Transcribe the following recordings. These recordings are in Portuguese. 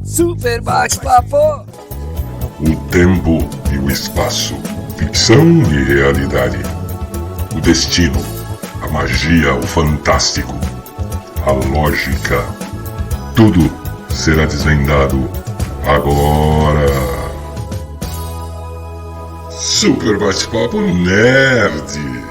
Super bate-papo! O tempo e o espaço, ficção e realidade. O destino, a magia, o fantástico, a lógica. Tudo será desvendado agora. Super bate-papo nerd.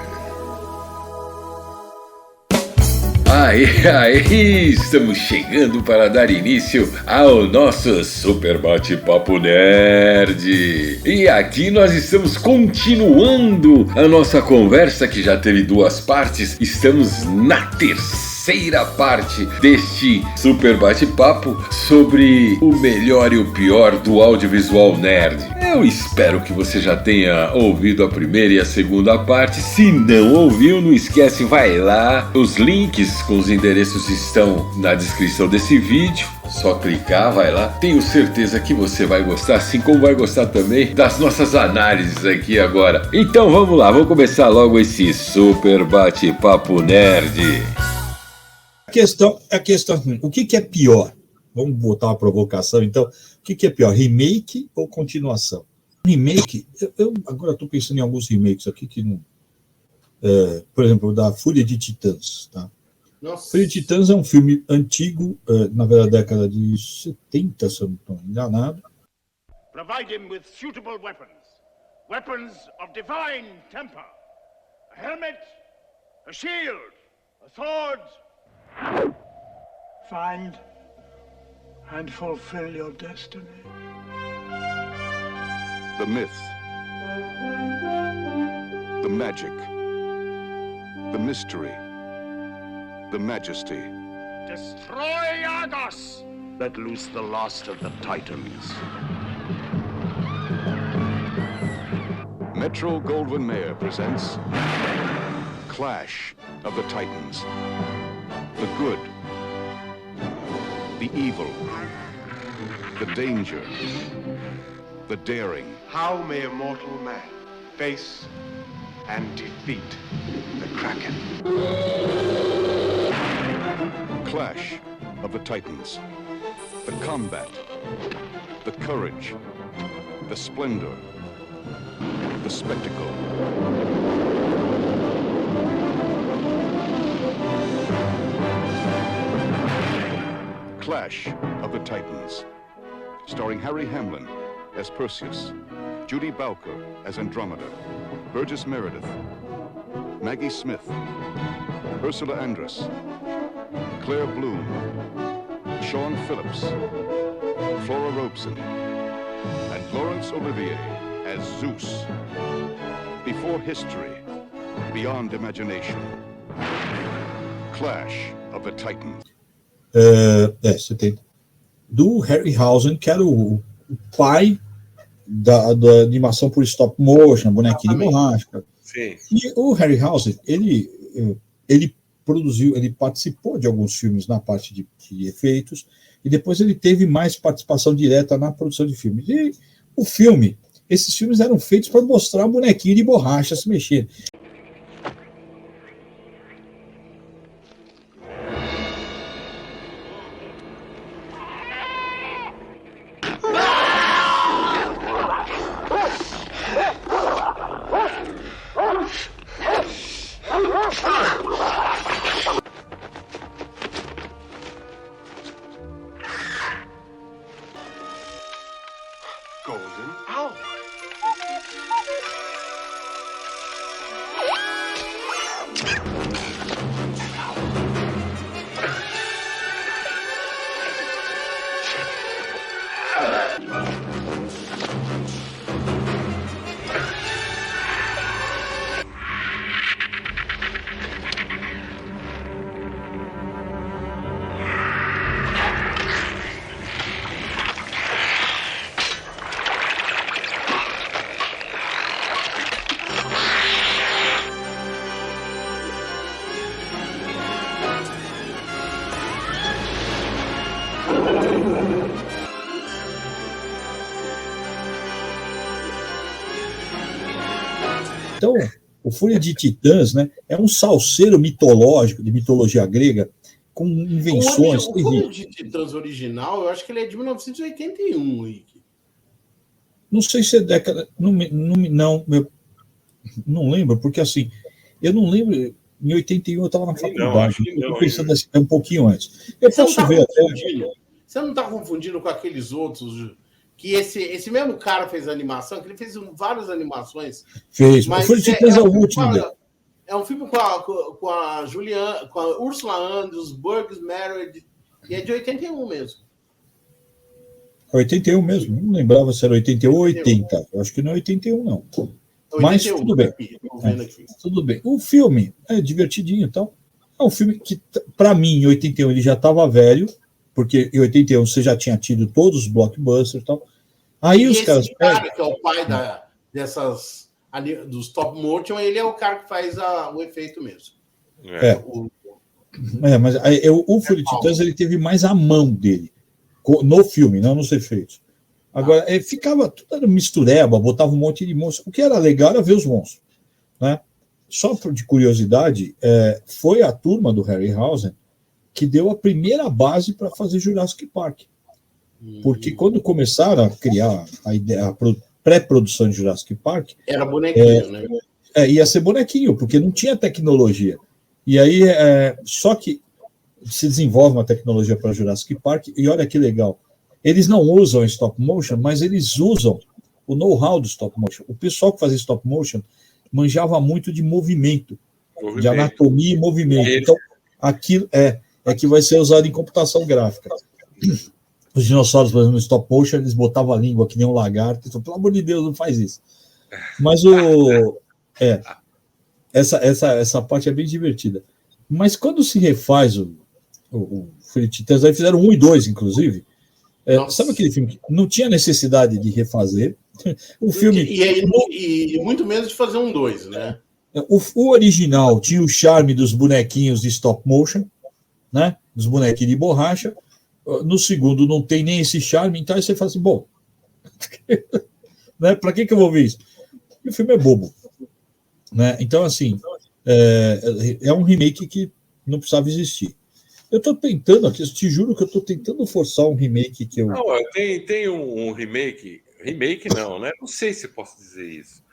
Aí, estamos chegando para dar início ao nosso Super Bate-Papo Nerd. E aqui nós estamos continuando a nossa conversa, que já teve 2 partes. Estamos na terceira parte deste Super Bate-Papo sobre o melhor e o pior do audiovisual nerd. Eu espero que você já tenha ouvido a primeira e a segunda parte. Se não ouviu, não esquece, vai lá. Os links com os endereços estão na descrição desse vídeo. Só clicar, vai lá. Tenho certeza que você vai gostar, assim como vai gostar também das nossas análises aqui agora. Então vamos lá, vamos começar logo esse Super Bate-Papo Nerd. A questão, o que é pior? Vamos botar uma provocação, então. O que é pior, remake ou continuação? Remake, eu agora estou pensando em alguns remakes aqui que não... por exemplo, da Fúria de Titãs, tá? Nossa. Fúria de Titãs é um filme antigo, na década de 70, se eu não estou enganado. Provide him with suitable weapons of divine temper, a helmet, a shield, a sword. Find and fulfill your destiny. The myth, the magic, the mystery, the majesty. Destroy Argos! Let loose the last of the Titans. Metro-Goldwyn-Mayer presents Clash of the Titans. The good, the evil, the danger, the daring. How may a mortal man face and defeat the Kraken? Clash of the Titans. The combat, the courage, the splendor, the spectacle. Clash of the Titans, starring Harry Hamlin as Perseus, Judy Bowker as Andromeda, Burgess Meredith, Maggie Smith, Ursula Andress, Claire Bloom, Sean Phillips, Flora Robeson, and Laurence Olivier as Zeus. Before history, beyond imagination. Clash of the Titans. 70. Do Harryhausen, que era o pai da animação por stop motion, bonequinho de borracha. Sim. E o Harryhausen, ele produziu, ele participou de alguns filmes na parte de efeitos, e depois ele teve mais participação direta na produção de filmes. E o filme, esses filmes eram feitos para mostrar o bonequinho de borracha se mexer. Golden Owl. Então, o Fúria de Titãs, né, é um salseiro mitológico, de mitologia grega, com invenções O terríveis. Fúria de Titãs original, eu acho que ele é de 1981, Rick. Não sei se é década. Não lembro, porque assim, eu não lembro. Em 81 eu estava na faculdade. Eu tô pensando assim, um pouquinho antes. Eu posso ver até. Você não está confundindo com aqueles outros que esse mesmo cara fez a animação, que ele fez várias animações. Fez. Mas o Fúria de Titãs é o último dele. É um filme com a Juliana, com a Ursula Andrews, Burgess Meredith, e é de 81 mesmo. 81 mesmo? Não lembrava se era 81 ou 80. Eu acho que não é 81, não. 81, mas tudo bem. Tudo bem. O filme é divertidinho, então. É um filme que, para mim, em 81 ele já estava velho, porque em 81 você já tinha tido todos os blockbusters e tal. Aí e os caras. Cara, que é o pai do stop motion, ele é o cara que faz o efeito mesmo. Mas o Fúria de Titãs ele teve mais a mão dele no filme, não nos efeitos. Agora, ficava tudo mistureba, botava um monte de monstros. O que era legal era ver os monstros. Né? Só de curiosidade, foi a turma do Harryhausen que deu a primeira base para fazer Jurassic Park. Porque quando começaram a criar a pré-produção de Jurassic Park... Era bonequinho, né? Ia ser bonequinho, porque não tinha tecnologia. E aí, só que se desenvolve uma tecnologia para Jurassic Park, e olha que legal, eles não usam stop motion, mas eles usam o know-how do stop motion. O pessoal que fazia stop motion manjava muito de movimento. De anatomia e movimento. Então, aquilo que vai ser usado em computação gráfica. Os dinossauros, por exemplo, no stop motion, eles botavam a língua que nem um lagarto. Então, pelo amor de Deus, não faz isso. Mas essa parte é bem divertida. Mas quando se refaz o Fúria de Titãs, aí fizeram 1 e 2, inclusive. Sabe aquele filme que não tinha necessidade de refazer? O filme. E muito menos de fazer 1, 2, né? O original tinha o charme dos bonequinhos de stop motion, né? Dos bonequinhos de borracha. No segundo não tem nem esse charme, então aí você fala assim, bom, né? Para que eu vou ver isso? E o filme é bobo, né? Então, assim, é um remake que não precisava existir. Eu estou tentando aqui, eu te juro que eu estou tentando forçar um remake que eu... Não, tem um remake não, né? Não sei se posso dizer isso,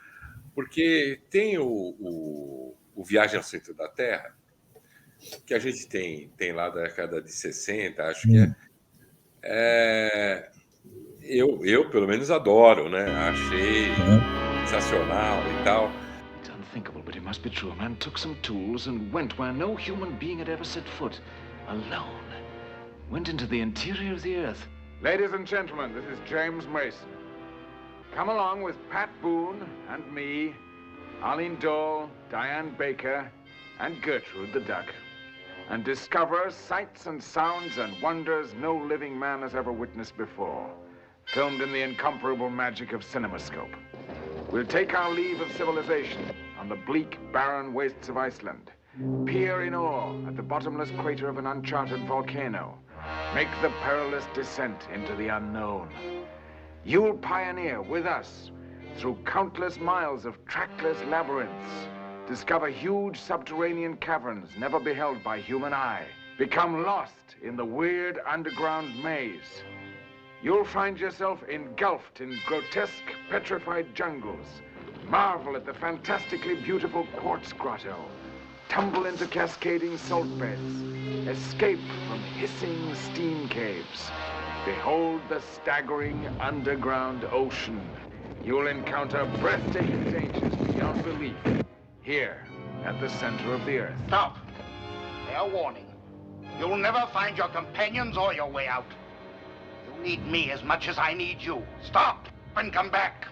porque tem o Viagem ao Centro da Terra, que a gente tem lá da década de 60, acho que eu pelo menos adoro, né? Achei sensacional e tal. It's unthinkable, but it must be true. A man took some tools and went where no human being had ever set foot. Alone. Went into the interior of the earth. Ladies and gentlemen, this is James Mason. Come along with Pat Boone and me, Arlene Dole, Diane Baker, and Gertrude the Duck, and discover sights and sounds and wonders no living man has ever witnessed before, filmed in the incomparable magic of CinemaScope. We'll take our leave of civilization on the bleak, barren wastes of Iceland, peer in awe at the bottomless crater of an uncharted volcano, make the perilous descent into the unknown. You'll pioneer with us through countless miles of trackless labyrinths, discover huge subterranean caverns never beheld by human eye, become lost in the weird underground maze. You'll find yourself engulfed in grotesque, petrified jungles, marvel at the fantastically beautiful quartz grotto, tumble into cascading salt beds, escape from hissing steam caves, behold the staggering underground ocean. You'll encounter breathtaking dangers beyond belief, here at the center of the earth. Stop. Fair warning. You'll never find your companions or your way out. You need me as much as I need you. Stop and come back.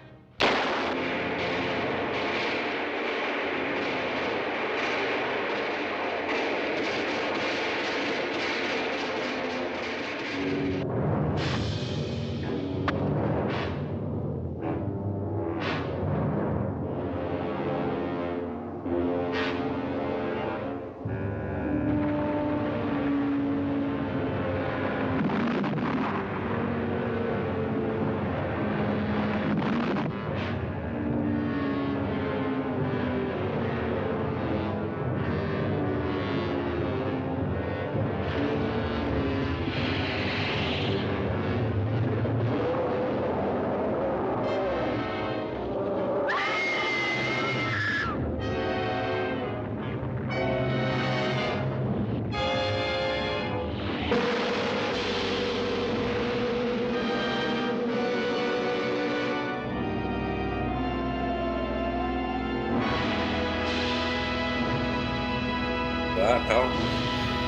lá, tal,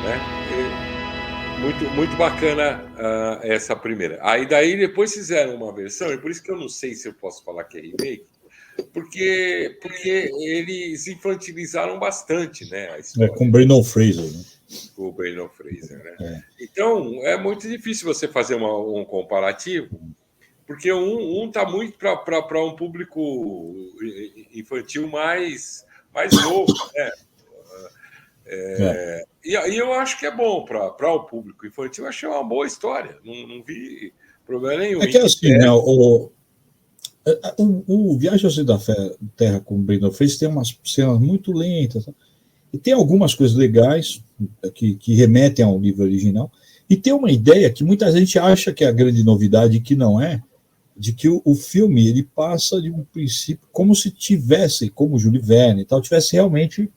né? Muito bacana essa primeira. Aí daí depois fizeram uma versão, e por isso que eu não sei se eu posso falar que é remake, porque eles infantilizaram bastante, né, a história. Com o Brendan Fraser, né? Com o Brendan Fraser, né? Então, é muito difícil você fazer um comparativo, porque um está muito para um público infantil mais novo, né? E eu acho que é bom para o público infantil. Eu achei uma boa história, não vi problema nenhum. É que assim, né, o Viagem ao Centro da Terra com o Brendan Fraser tem umas cenas muito lentas, e tem algumas coisas legais que remetem ao livro original, e tem uma ideia que muita gente acha que é a grande novidade, que não é, de que o filme ele passa de um princípio como se tivesse, como o Júlio Verne e tal, tivesse realmente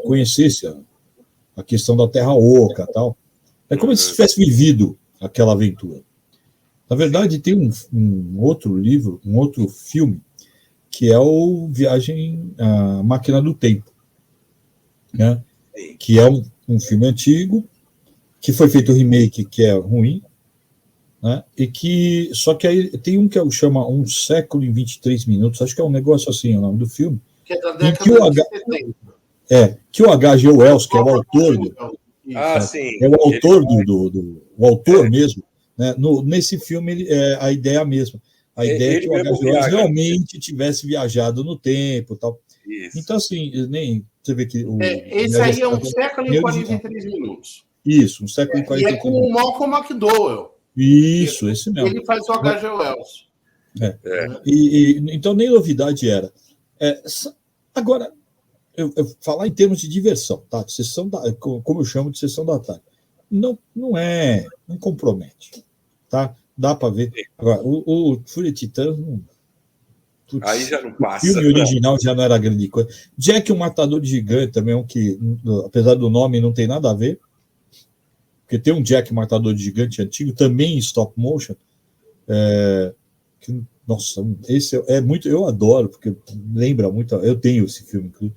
conhecesse a questão da Terra Oca e tal. É como se tivesse vivido aquela aventura. Na verdade, tem um outro livro, um outro filme, que é o Viagem à Máquina do Tempo, né? Que é um filme antigo, que foi feito remake, que é ruim, né? Só que aí tem um que chama Um Século em 23 Minutos, acho que é um negócio assim, o nome do filme. Que é da década de 70. Que o H.G. Wells, que é o autor sim. É o autor o autor mesmo, né? Nesse filme a ideia é a mesma. A ideia é que o H.G. Wells realmente tivesse viajado no tempo, tal. Isso. Então assim, nem você vê que esse aí é Um Século em 43 Minutos. Isso, Um Século em 43 Minutos. E é com o Malcolm McDowell. Isso, esse mesmo. Ele faz o H.G. Wells. Então nem novidade era. Agora, eu falar em termos de diversão, tá? Como eu chamo de sessão da tarde, não compromete, tá? Dá para ver. Agora, o Fúria de Titãs aí já não passa. O filme original já não era grande coisa. Jack, o Matador de Gigante, também é um que, apesar do nome, não tem nada a ver. Porque tem um Jack, Matador de Gigante antigo, também em stop motion. Nossa, esse é muito. Eu adoro, porque lembra muito. Eu tenho esse filme, inclusive.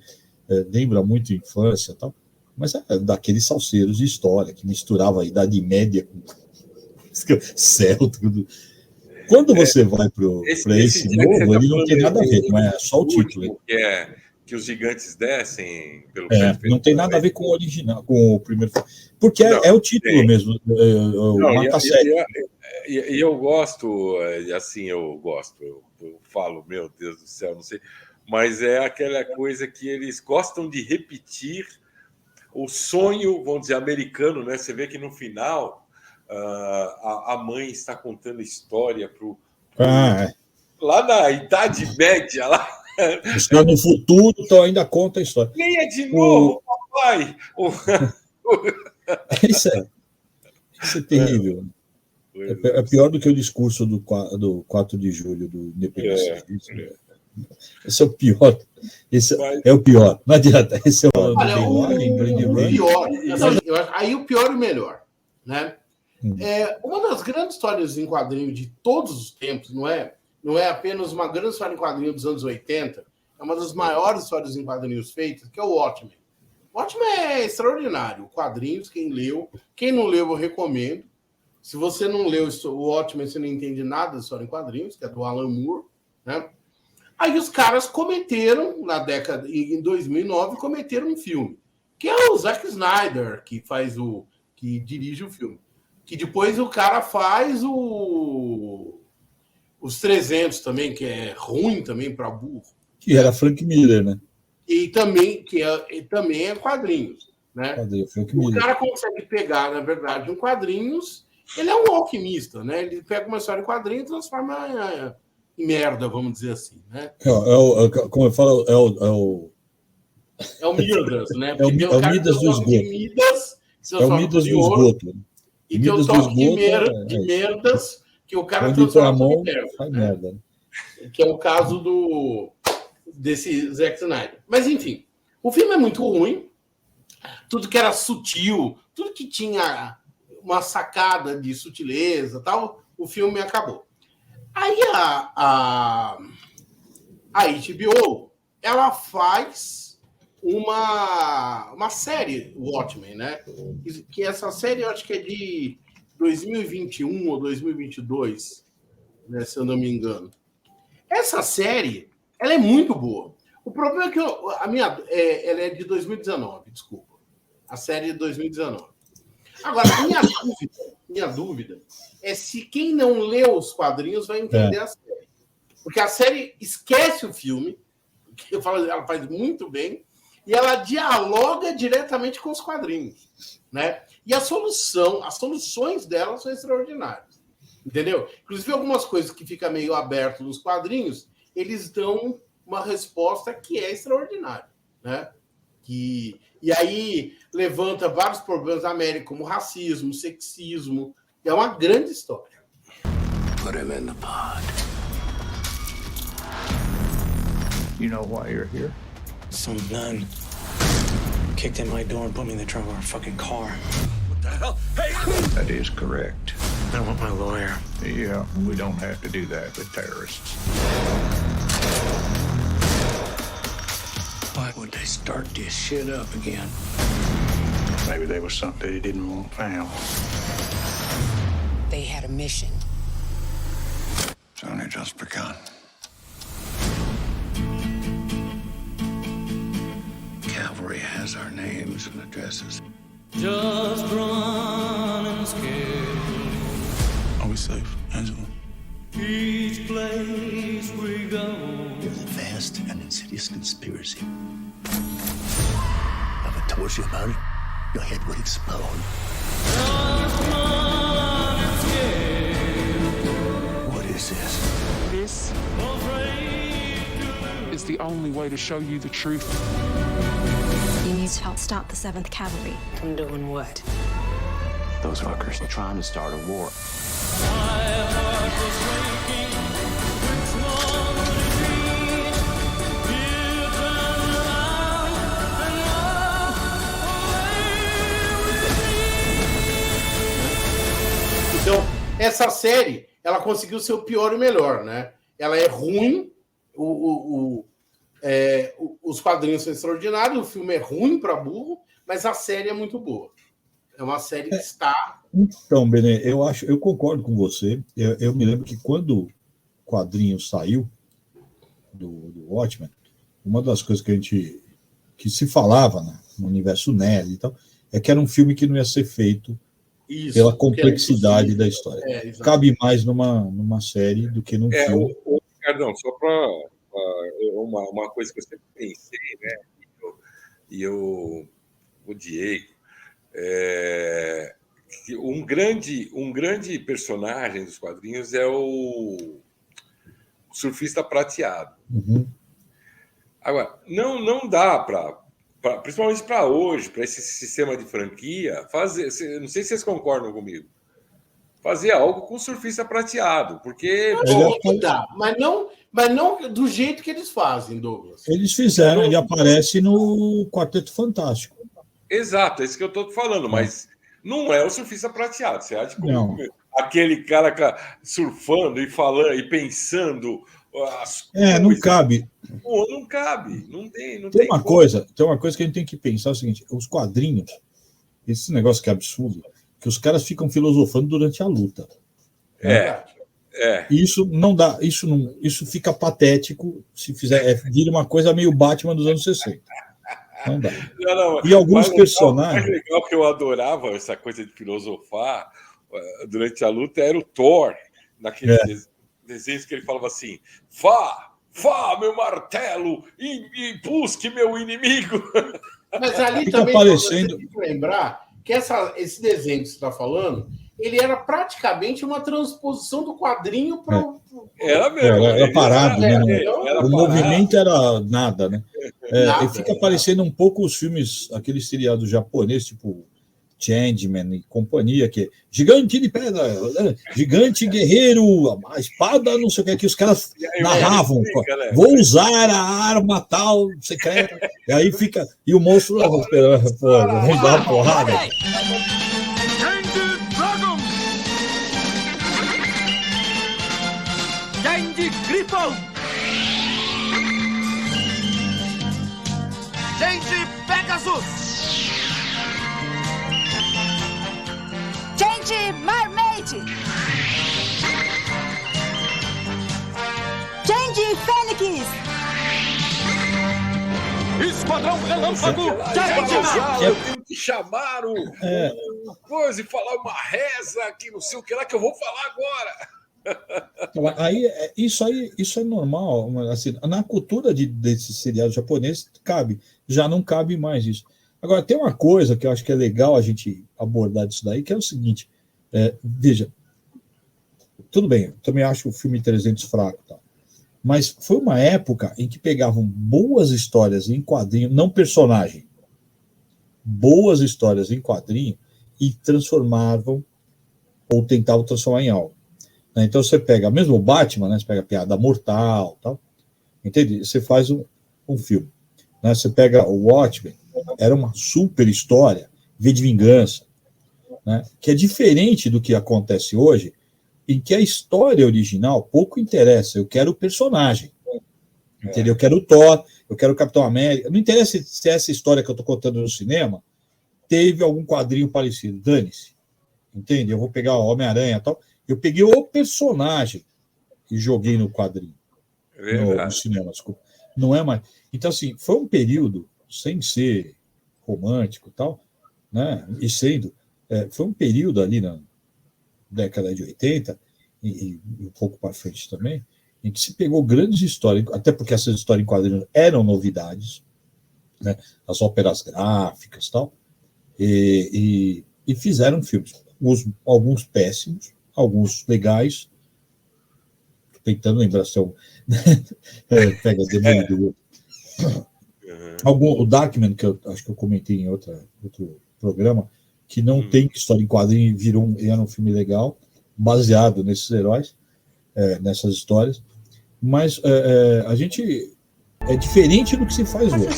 Lembra muito a infância e tal. Mas é daqueles salseiros de história que misturava a Idade Média com Celta. Quando você vai para esse novo, ele não tem nada a ver, não é só o título. Que os gigantes descem pelo não tem nada a ver com o original, com o primeiro filme. Porque é o título mesmo. E eu gosto, assim, eu falo, meu Deus do céu, não sei. Mas é aquela coisa que eles gostam de repetir o sonho, vamos dizer, americano, né? Você vê que no final a mãe está contando história lá na Idade Média, lá. Os caras no futuro ainda conta a história. Leia de novo, papai! Isso é terrível. É pior do que o discurso do 4 de julho do Independência. Esse é o pior. É o pior. Não adianta. Esse é o pior. Aí o pior e o melhor, né? Uma das grandes histórias em quadrinho de todos os tempos, não é apenas uma grande história em quadrinho dos anos 80, é uma das maiores histórias em quadrinhos feitas, que é o Watchmen. O Watchmen é extraordinário. Quadrinhos, quem leu. Quem não leu, eu recomendo. Se você não leu o Watchmen, você não entende nada da história em quadrinhos, que é do Alan Moore, né? Aí os caras cometeram, em 2009, cometeram um filme, que é o Zack Snyder, que dirige o filme. Que depois o cara faz os 300 também, que é ruim também para burro. Que era Frank Miller, né? E também é quadrinhos, né? O cara consegue pegar, na verdade, um quadrinhos. Ele é um alquimista, né? Ele pega uma história em quadrinho e transforma em merda, vamos dizer assim, né? Como eu falo, é o Midas, né? É o Midas do esgoto. É o Midas do esgoto. E tem o toque de merdas que o cara transforma em merda. Né? Que é o caso desse Zack Snyder. Mas, enfim, o filme é muito ruim. Tudo que era sutil, tudo que tinha uma sacada de sutileza, tal, o filme acabou. Aí a HBO, ela faz uma série, Watchmen, né? Que essa série eu acho que é de 2021 ou 2022, né, se eu não me engano. Essa série, ela é muito boa. O problema é que ela é de 2019, desculpa. A série é de 2019. Agora, minha dúvida é se quem não leu os quadrinhos vai entender a série. Porque a série esquece o filme, que ela faz muito bem, e ela dialoga diretamente com os quadrinhos, né? E as soluções dela são extraordinárias, entendeu? Inclusive, algumas coisas que ficam meio aberto nos quadrinhos, eles dão uma resposta que é extraordinária, né? E aí levanta vários problemas da América, como racismo, sexismo. É uma grande história. Put him in the pod. You know why you're here? Some nun kicked in my door and put me in the trunk of our fucking car. What the hell? Hey! That is correct. I want my lawyer. Yeah, we don't have to do that with terrorists. Why would they start this shit up again? Maybe there was something they didn't want found. They had a mission. It's only just begun. Cavalry has our names and addresses. Just running scared. Are we safe, Angela? Each place we go. There's a vast and insidious conspiracy. If I told you about it, your head would explode. Just running scared. What is this? This is the only way to show you the truth. You need to help stop the 7th Cavalry. From doing what? Those fuckers are trying to start a war. Então, essa série, ela conseguiu ser o pior e o melhor, né? Ela é ruim, os quadrinhos são extraordinários, o filme é ruim para burro, mas a série é muito boa. É uma série que está... Então, Benê, eu concordo com você. Eu me lembro que quando o quadrinho saiu do Watchmen, uma das coisas que se falava, né, no universo nerd e tal, é que era um filme que não ia ser feito pela complexidade da história. Cabe mais numa série do que num filme. Ricardão, só para uma coisa que eu sempre pensei, né? E o Diego, que um grande personagem dos quadrinhos é o surfista prateado. Uhum. Agora, não dá para principalmente para hoje, para esse sistema de franquia, fazer. Não sei se vocês concordam comigo. Fazer algo com surfista prateado, porque dá, mas não do jeito que eles fazem, Douglas. Eles fizeram, ele aparece no Quarteto Fantástico. Exato, é isso que eu estou falando, mas não é o surfista prateado. Você acha que aquele cara surfando e falando e pensando não cabe. Pô, não cabe, não tem. Tem uma coisa que a gente tem que pensar, é o seguinte: os quadrinhos, esse negócio que é absurdo, que os caras ficam filosofando durante a luta. Isso não dá, isso fica patético se fizer, vira uma coisa meio Batman dos anos 60. Não dá. E alguns personagens. O mais legal que eu adorava essa coisa de filosofar durante a luta era o Thor, naqueles desenhos que ele falava assim: Fá, meu martelo, e busque meu inimigo. Mas ali fica também aparecendo... tem que lembrar que esse desenho que você está falando, ele era praticamente uma transposição do quadrinho para Era mesmo. Era parado, né? O movimento era nada, né? E fica parecendo um pouco os filmes, aqueles seriados japoneses, tipo Changeman e companhia, que é gigante de pedra, gigante guerreiro, a espada, não sei o que os caras narravam. Vou usar a arma tal, secreta. E aí fica. E o monstro lá esperando, vamos dar uma porrada. Gripão! Gente Pegasus! Change Mermaid! Change Fênix! Esquadrão Relâmpago! Eu tenho que chamar o coisa e falar uma reza aqui, não sei o que lá que eu vou falar agora. Aí, isso é normal. Assim, na cultura desse seriado japonês, cabe. Já não cabe mais isso. Agora, tem uma coisa que eu acho que é legal a gente abordar disso daí, que é o seguinte. Veja, tudo bem, eu também acho o filme 300 fraco, tá? Mas foi uma época em que pegavam boas histórias em quadrinho, não personagem, boas histórias em quadrinho e transformavam ou tentavam transformar em algo. Então você pega, mesmo o Batman, né, você pega a Piada Mortal, tal, entende? Você faz um filme. Né? Você pega o Watchmen, era uma super história, V de Vingança, né, que é diferente do que acontece hoje, em que a história original pouco interessa. Eu quero o personagem. Entendeu? Eu quero o Thor, eu quero o Capitão América. Não interessa se essa história que eu estou contando no cinema teve algum quadrinho parecido. Dane-se. Entende? Eu vou pegar o Homem-Aranha e tal. Eu peguei o personagem e joguei no quadrinho. No cinema, desculpa. Não é mais. Então, assim, foi um período, sem ser romântico e tal, né? E sendo. Foi um período ali na década de 80, e um pouco para frente também, em que se pegou grandes histórias, até porque essas histórias em quadrinhos eram novidades, né, as óperas gráficas e tal, e fizeram filmes, alguns péssimos, alguns legais, tentando lembrar se pega Demolidor. O Darkman, que eu acho que eu comentei em outro programa, que não tem história em quadrinho e era um filme legal, baseado nesses heróis, nessas histórias, mas a gente é diferente do que se faz hoje.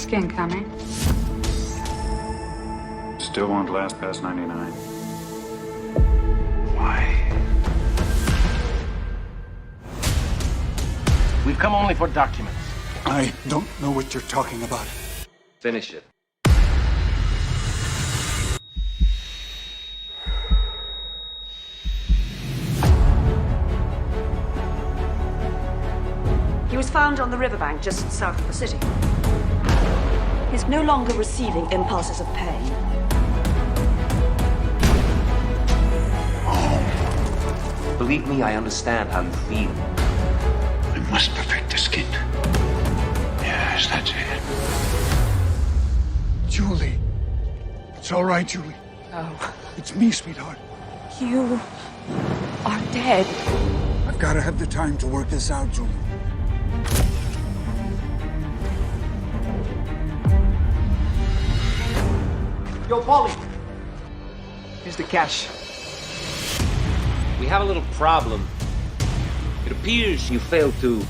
Still won't last past 99. Why? We've come only for documents. I don't know what you're talking about. Finish it. He was found on the riverbank just south of the city. He's no longer receiving impulses of pain. Believe me, I understand how you feel. We must perfect the skin. Yes, that's it. Julie. It's all right, Julie. No. It's me, sweetheart. You are dead. I've got to have the time to work this out, Julie. Yo, Paulie. Here's the cash. We have a little problem. It appears you failed to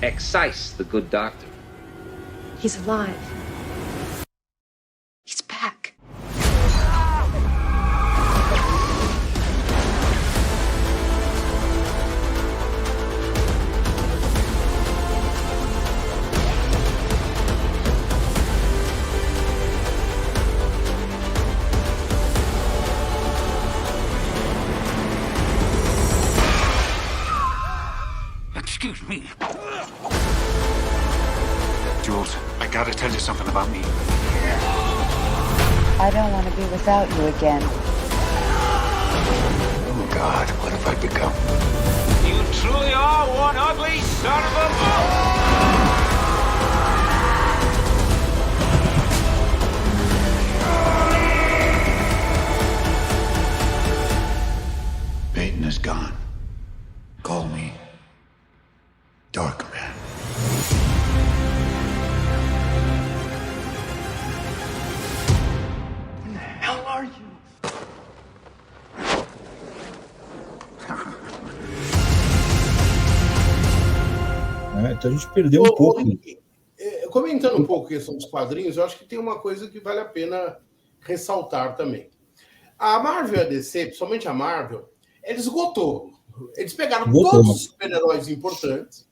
excise the good doctor. He's alive. He's back. Excuse me. Jules, I gotta tell you something about me. I don't want to be without you again. Oh, God, what have I become? You truly are one ugly son of a... Peyton is gone. Call me Darkman. Who the hell are you? Então a gente perdeu um pouco. Comentando um pouco a questão dos quadrinhos, eu acho que tem uma coisa que vale a pena ressaltar também. A Marvel e a DC, principalmente a Marvel, eles esgotou. Eles pegaram todos os super-heróis importantes,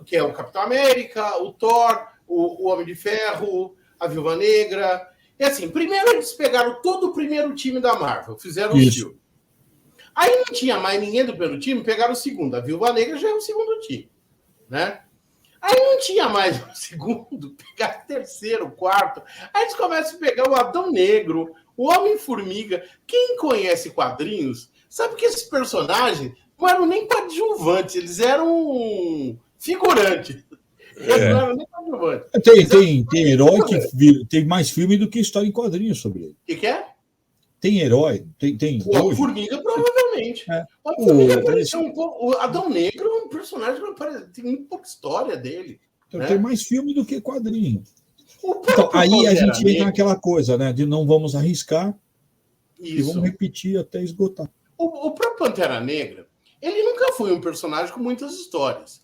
que é o Capitão América, o Thor, o Homem de Ferro, a Viúva Negra. E assim, primeiro eles pegaram todo o primeiro time da Marvel, fizeram o filme. Aí não tinha mais ninguém do primeiro time, pegaram o segundo. A Viúva Negra já é o segundo time, né? Aí não tinha mais o segundo, pegaram o terceiro, o quarto. Aí eles começam a pegar o Adão Negro, o Homem-Formiga. Quem conhece quadrinhos sabe que esses personagens não eram nem coadjuvantes, eles eram figurantes. Não eram nem coadjuvantes. Tem herói que tem mais filme do que história em quadrinhos sobre ele. O que é? Tem herói, tem o Homem-Formiga, provavelmente. O Homem-Formiga apareceu um pouco. O Adão Negro é um personagem que tem muito pouca história dele. Então, tem mais filme do que quadrinho. Então, aí a gente entra naquela coisa, né? De não vamos arriscar e vamos repetir até esgotar. O próprio Pantera Negra, ele nunca foi um personagem com muitas histórias.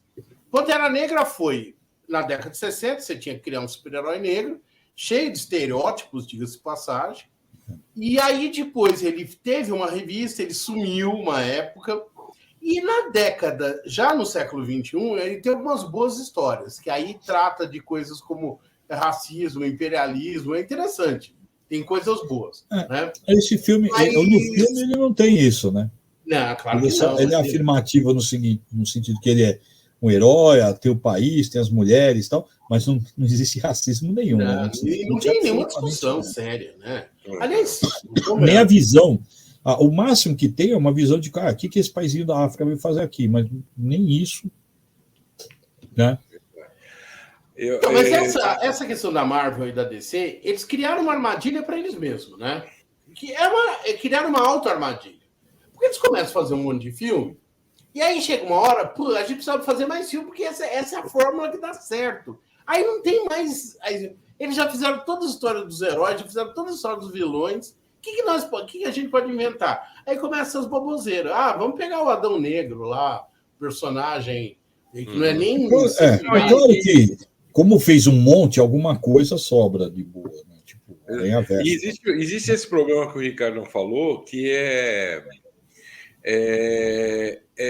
Pantera Negra foi, na década de 60, você tinha que criar um super-herói negro, cheio de estereótipos, diga-se de passagem. E aí depois ele teve uma revista, ele sumiu uma época, e na década, já no século XXI, ele tem algumas boas histórias, que aí trata de coisas como racismo, imperialismo, é interessante, tem coisas boas. Né? Esse filme, no filme ele não tem isso, né? Não, claro que não. Ele é afirmativo no sentido que ele é um herói, tem o país, tem as mulheres e tal, mas não existe racismo nenhum. Não, não tem nenhuma discussão séria, né? Aliás, nem a visão. O máximo que tem é uma visão de o que esse paizinho da África veio fazer aqui, mas nem isso. Né? Mas essa questão da Marvel e da DC, eles criaram uma armadilha para eles mesmos, né? Criaram uma auto-armadilha. Porque eles começam a fazer um monte de filme, e aí chega uma hora, a gente precisa fazer mais filme, porque essa é a fórmula que dá certo. Aí não tem mais... Eles já fizeram toda a história dos heróis, já fizeram toda a história dos vilões. O que a gente pode inventar? Aí começam as baboseiras. Vamos pegar o Adão Negro lá, personagem que não é nem... Claro que, como fez um monte, alguma coisa sobra de boa. Né? Tipo, existe esse problema que o Ricardo não falou, que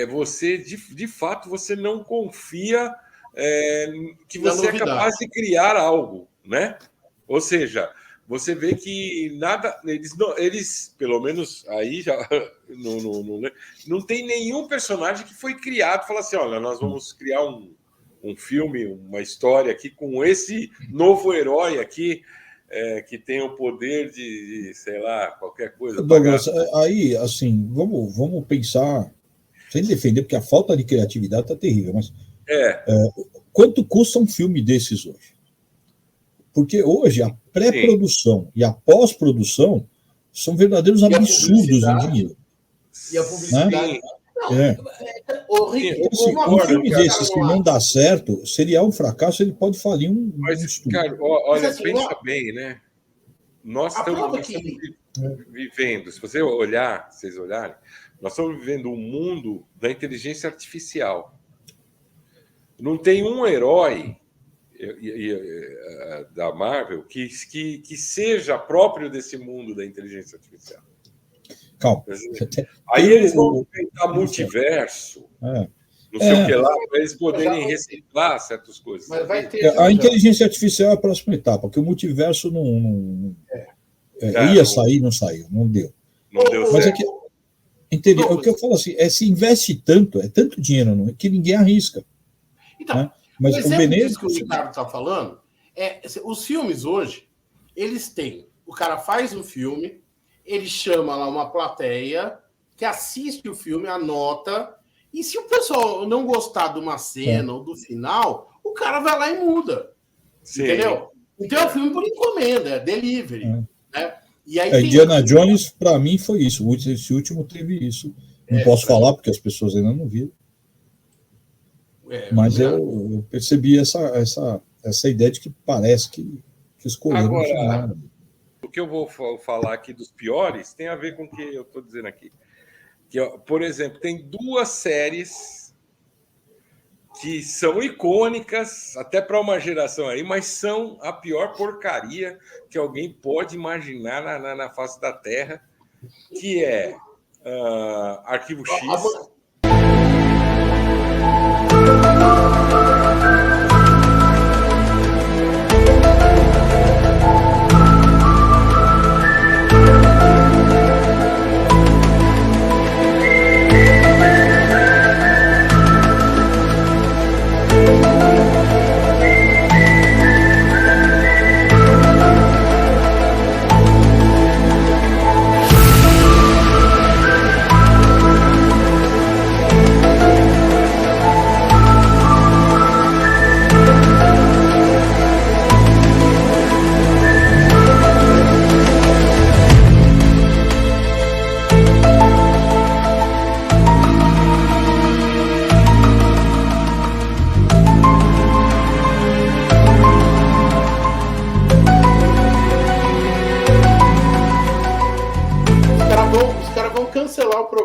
você, de fato, você não confia que você é capaz de criar algo, né? Ou seja, você vê que nada, eles pelo menos aí já não tem nenhum personagem que foi criado, fala assim, olha, nós vamos criar um filme, uma história aqui com esse novo herói aqui, que tem o poder de sei lá, qualquer coisa. Douglas, aí, assim, vamos pensar, sem defender, porque a falta de criatividade está terrível, mas quanto custa um filme desses hoje? Porque hoje a pré-produção e a pós-produção são verdadeiros absurdos em dinheiro. E a publicidade... Né? Um filme desses que não dá certo, seria um fracasso, ele pode falir Mas, estúdio. Cara, olha, assim, pensa bem, né? Nós estamos vivendo, se vocês olharem, nós estamos vivendo um mundo da inteligência artificial. Não tem um herói da Marvel que seja próprio desse mundo da inteligência artificial. Calma. Aí eles vão inventar multiverso, não sei o que lá, para eles poderem reciclar certas coisas. Mas vai ter a inteligência artificial é a próxima etapa, porque o multiverso ia sair, não saiu, não deu. Não deu mas certo. Entendeu? O que eu falo assim, se investe tanto, é tanto dinheiro que ninguém arrisca. Então, né? Mas o Benedito que o Ricardo está falando, os filmes hoje, eles têm, o cara faz um filme, ele chama lá uma plateia que assiste o filme, anota, e se o pessoal não gostar de uma cena ou do final, o cara vai lá e muda. Sim. Entendeu? Então é um filme por encomenda, é delivery. Né? E aí Indiana Jones, para mim, foi isso. Esse último teve isso. Não posso falar, porque as pessoas ainda não viram. Mas eu percebi essa ideia de que parece que escolheram no final. O que eu vou falar aqui dos piores tem a ver com o que eu estou dizendo aqui. Que, por exemplo, tem 2 séries que são icônicas até para uma geração aí, mas são a pior porcaria que alguém pode imaginar na face da Terra, que é Arquivo X.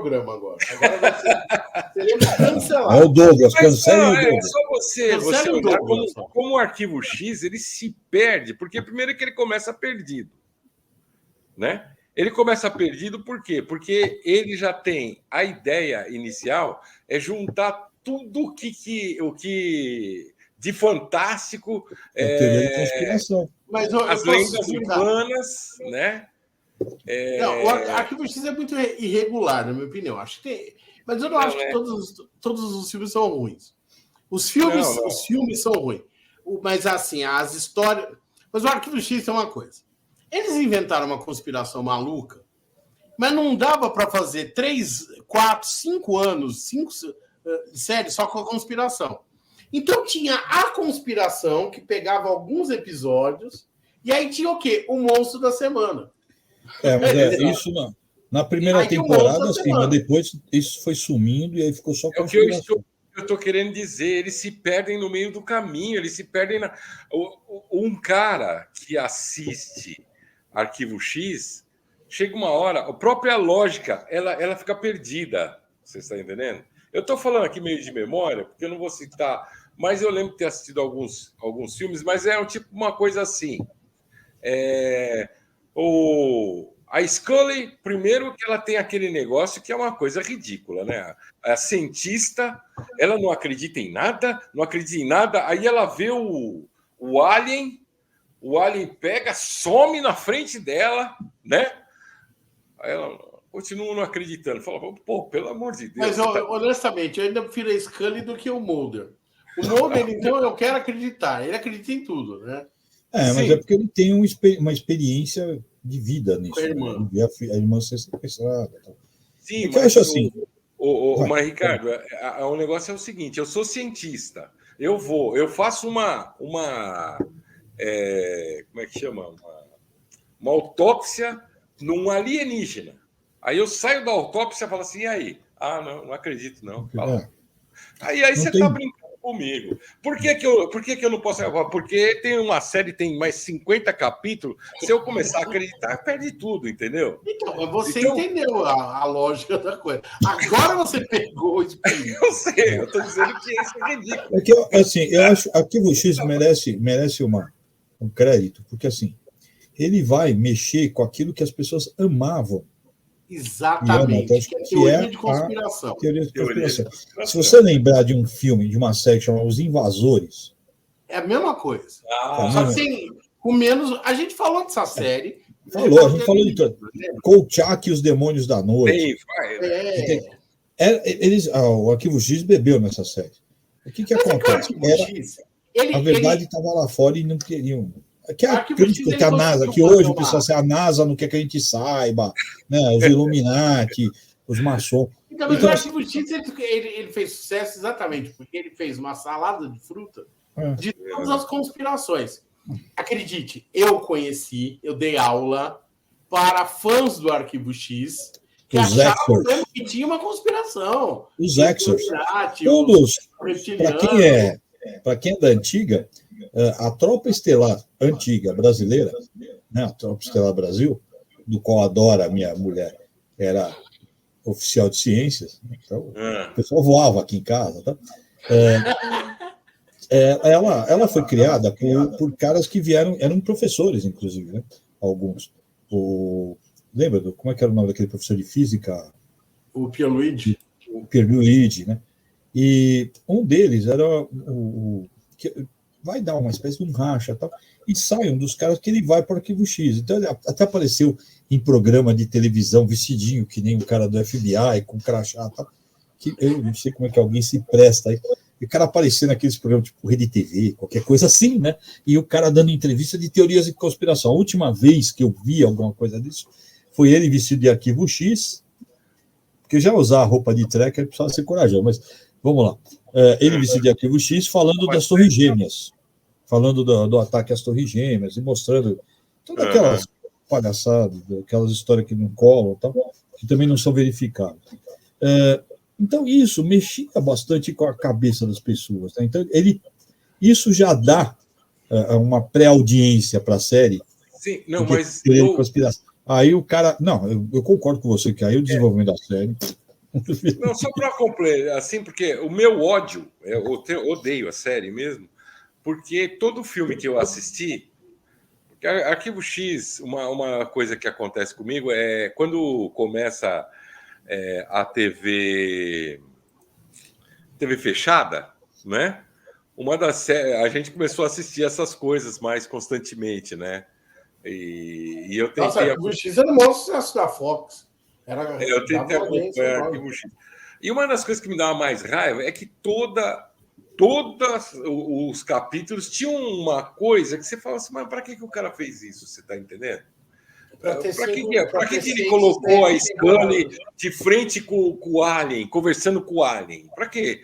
programa agora. Agora seremos cancelados. Olha o Douglas, Mas cancela não, o Douglas. é só você Cancela o olhar Douglas. como o Arquivo X ele se perde, porque primeiro é que ele começa perdido, né? Ele começa perdido por quê? Porque ele já tem a ideia inicial é juntar tudo o que de fantástico, Teoria de conspiração. Mas eu as posso lendas explicar. urbanas, né? Não, o Arquivo X é muito irregular, na minha opinião. Acho que tem, mas eu não acho que todos os filmes são ruins. Os filmes são ruins. Mas assim, as histórias. Mas o Arquivo X é uma coisa. Eles inventaram uma conspiração maluca, mas não dava para fazer 3, 4, 5 anos, 5 séries só com a conspiração. Então tinha a conspiração que pegava alguns episódios e aí tinha o quê? O monstro da semana. Mas isso na primeira temporada, sim, mas depois isso foi sumindo e aí ficou só É o que eu estou querendo dizer. Eles se perdem no meio do caminho, eles se perdem um cara que assiste Arquivo X, chega uma hora, a própria lógica, ela fica perdida. Você está entendendo? Eu estou falando aqui meio de memória, porque eu não vou citar, mas eu lembro de ter assistido alguns filmes, mas é tipo uma coisa assim. A Scully, primeiro que ela tem aquele negócio que é uma coisa ridícula, né? A cientista, ela não acredita em nada, aí ela vê o Alien pega, some na frente dela, né? Aí ela continua não acreditando. Fala, pô, pelo amor de Deus. Mas, honestamente, eu ainda prefiro a Scully do que o Mulder. O Mulder, então, eu quero acreditar. Ele acredita em tudo, né? Mas Sim. é porque ele tem uma experiência de vida nisso. Com a irmã. Né? A irmã ser sequestrada. Sim, mas eu acho assim. Mas, Ricardo, o negócio é o seguinte: eu sou cientista. Eu faço uma como é que chama? Uma autópsia num alienígena. Aí eu saio da autópsia e falo assim, e aí? Ah, não acredito, não. Aí não você está brincando comigo. Por que eu não posso... Porque tem uma série, tem mais 50 capítulos, se eu começar a acreditar, perde tudo, entendeu? Então, você entendeu a lógica da coisa. Agora você pegou o espírito. Eu sei, eu estou dizendo que isso é ridículo. É que, assim, eu acho que Arquivo X merece um crédito, porque assim, ele vai mexer com aquilo que as pessoas amavam. Exatamente. Teoria de conspiração. Teoria de conspiração. Se você lembrar de um filme, de uma série chamada Os Invasores... É a mesma coisa. Só que tem, com menos... A gente falou dessa série. A gente falou de tudo. Kolchak e os Demônios da Noite. O Arquivo X bebeu nessa série. O que acontece? A verdade estava lá fora e não queriam... Que a crítica que a NASA, que hoje precisa ser a NASA, não quer que a gente saiba, né? Os Illuminati, os maçons. Então, mas o Arquivo X ele fez sucesso exatamente porque ele fez uma salada de fruta de todas as conspirações. Acredite, eu dei aula para fãs do Arquivo X que achavam mesmo que tinha uma conspiração. Os Exors. Todos, para quem é da antiga, a Tropa Estelar antiga brasileira, né, a Tropa Estelar Brasil, do qual adora a minha mulher, era oficial de ciências, então, o pessoal voava aqui em casa. Tá? Ela foi criada por caras que eram professores, inclusive, né? Alguns. Lembra como é que era o nome daquele professor de física? O Pierluigi. O Pierluigi, né? E um deles era que vai dar uma espécie de um racha, tal, e sai um dos caras que ele vai para o Arquivo X. Então, ele até apareceu em programa de televisão vestidinho, que nem o cara do FBI, com crachá, tal, que eu não sei como é que alguém se presta aí. E o cara aparecia naqueles programas tipo Rede TV, qualquer coisa assim, né? E o cara dando entrevista de teorias de conspiração. A última vez que eu vi alguma coisa disso foi ele vestido de Arquivo X, porque já usar a roupa de tracker precisava ser corajoso, mas vamos lá. Ele vestido de Arquivo X falando das Torres Gêmeas, falando do ataque às Torres Gêmeas e mostrando todas aquelas palhaçadas, aquelas histórias que não colam, tal, que também não são verificadas. Então, isso mexia bastante com a cabeça das pessoas. Né? Então, isso já dá uma pré-audiência para a série. Sim, não, mas... Aí o cara... Não, eu concordo com você, que aí o desenvolvimento da série... Não, só para completar, assim, porque o meu ódio, eu odeio a série mesmo, porque todo filme que eu assisti, Arquivo X, uma coisa que acontece comigo é quando começa a TV fechada, né? A gente começou a assistir essas coisas mais constantemente, né? E eu tentei. Nossa, Arquivo X era o maior sucesso da Fox. Eu tentei acompanhar Arquivo X. E uma das coisas que me dava mais raiva é que todos os capítulos tinham uma coisa que você fala assim, mas para que o cara fez isso? Você está entendendo? Para que ele colocou a Scully de frente com o Alien, conversando com o Alien? Para quê?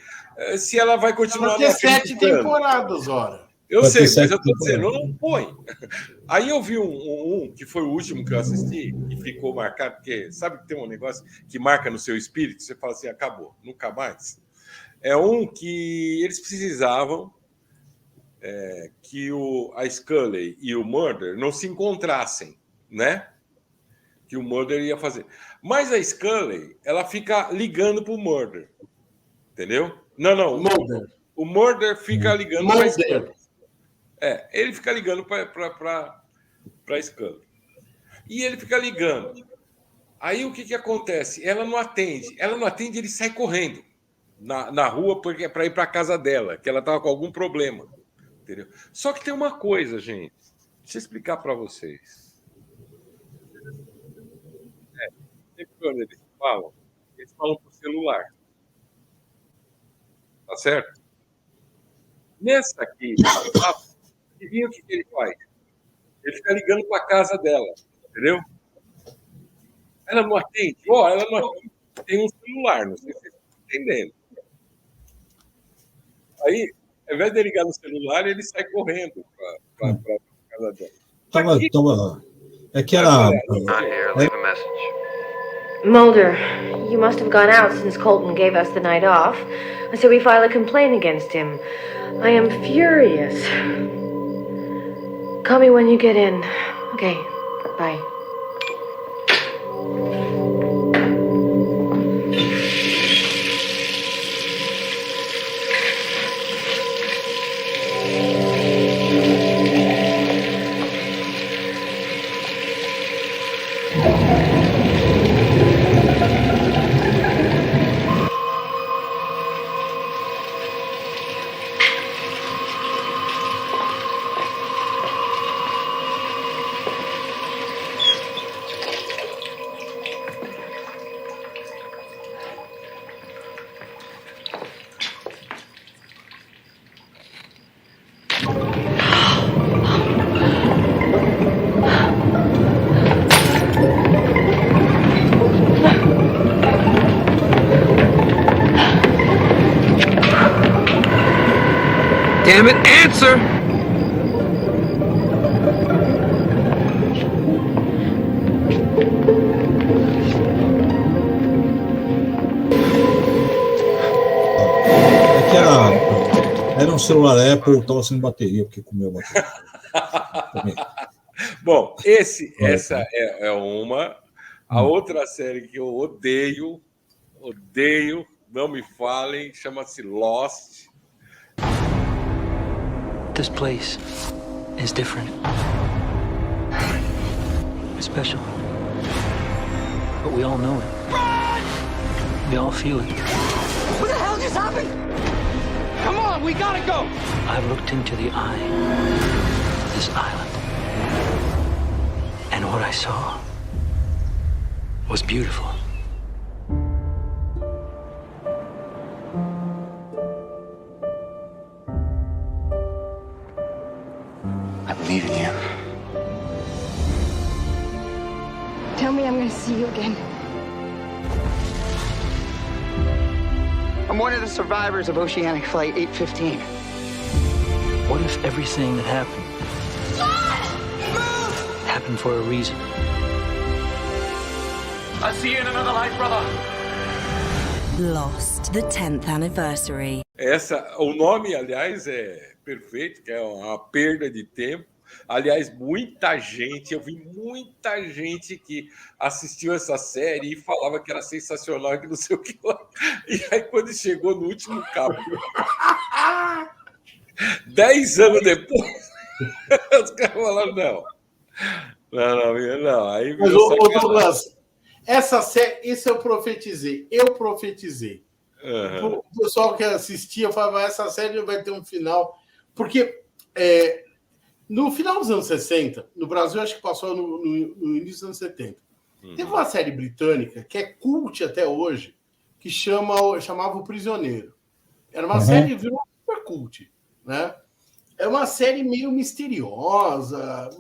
Se ela vai continuar... Vai ter 7 temporadas, ora. Eu sei, mas eu estou dizendo, não põe. Aí eu vi um que foi o último que eu assisti, que ficou marcado, porque sabe que tem um negócio que marca no seu espírito, você fala assim, acabou, nunca mais. É um que eles precisavam que a Scully e o Mulder não se encontrassem, né? Que o Mulder ia fazer. Mas a Scully, ela fica ligando para o Mulder, entendeu? Não. O Mulder fica ligando para a Scully. Ele fica ligando para a Scully. E ele fica ligando. Aí o que acontece? Ela não atende, ele sai correndo na rua para ir para a casa dela, que ela estava com algum problema. Entendeu? Só que tem uma coisa, gente. Deixa eu explicar para vocês. Sempre quando eles falam por celular. Tá certo? Nessa aqui, adivinha o que ele faz? Ele fica ligando para a casa dela, entendeu? Ela não atende. Ela não atende. Tem um celular, não sei se vocês estão entendendo. Aí, ao invés de ligar no celular, ele sai correndo para a casa dela. É que era... Mulder, you must have gone out since Colton gave us the night off, and so we file a complaint against him. I am furious. Call me when you get in. Okay, bye. Damn it, answer! É que era um celular Apple, estava sem bateria, porque comeu bateria. Bom, essa é uma. A outra série que eu odeio, não me falem, chama-se Lost. This place is different. It's special. But we all know it. We all feel it. What the hell just happened? Come on, we gotta go! I've looked into the eye of this island. And what I saw was beautiful. I believe in you. Tell me I'm gonna see you again. I'm one of the survivors of Oceanic Flight 815. What if everything that happened happened for a reason? I'll see you in another life, brother. Lost, the 10th anniversary. O nome, aliás, é perfeito, que é uma perda de tempo. Aliás, muita gente, eu vi muita gente que assistiu essa série e falava que era sensacional, que não sei o que lá. E aí, quando chegou no último capítulo, 10 anos depois, os caras falaram, não. Aí, mas, Douglas, essa série, isso eu profetizei. Uhum. O pessoal que assistia falava, essa série vai ter um final. Porque no final dos anos 60, no Brasil, acho que passou no início dos anos 70, teve uma série britânica que é cult até hoje, que chamava O Prisioneiro. Era uma série, virou super cult, né? É uma série meio misteriosa,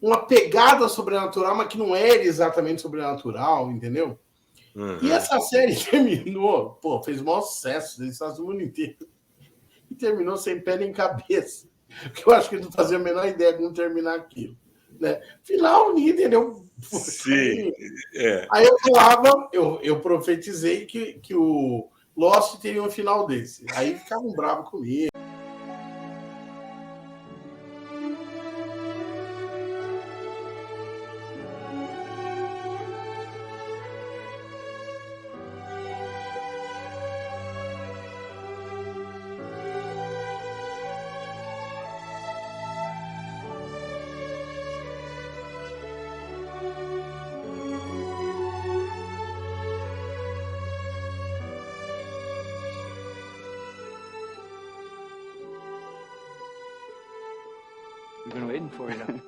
uma pegada sobrenatural, mas que não era exatamente sobrenatural, entendeu? E essa série terminou, fez o maior sucesso dos Estados Unidos inteiro. E terminou sem pé nem cabeça. Porque eu acho que ele não fazia a menor ideia de como terminar aquilo. Né? Final, ninguém entendeu. Sim. Aí eu falava, eu profetizei que o Lost teria um final desse. Aí ficavam bravos comigo. We've been waiting for you.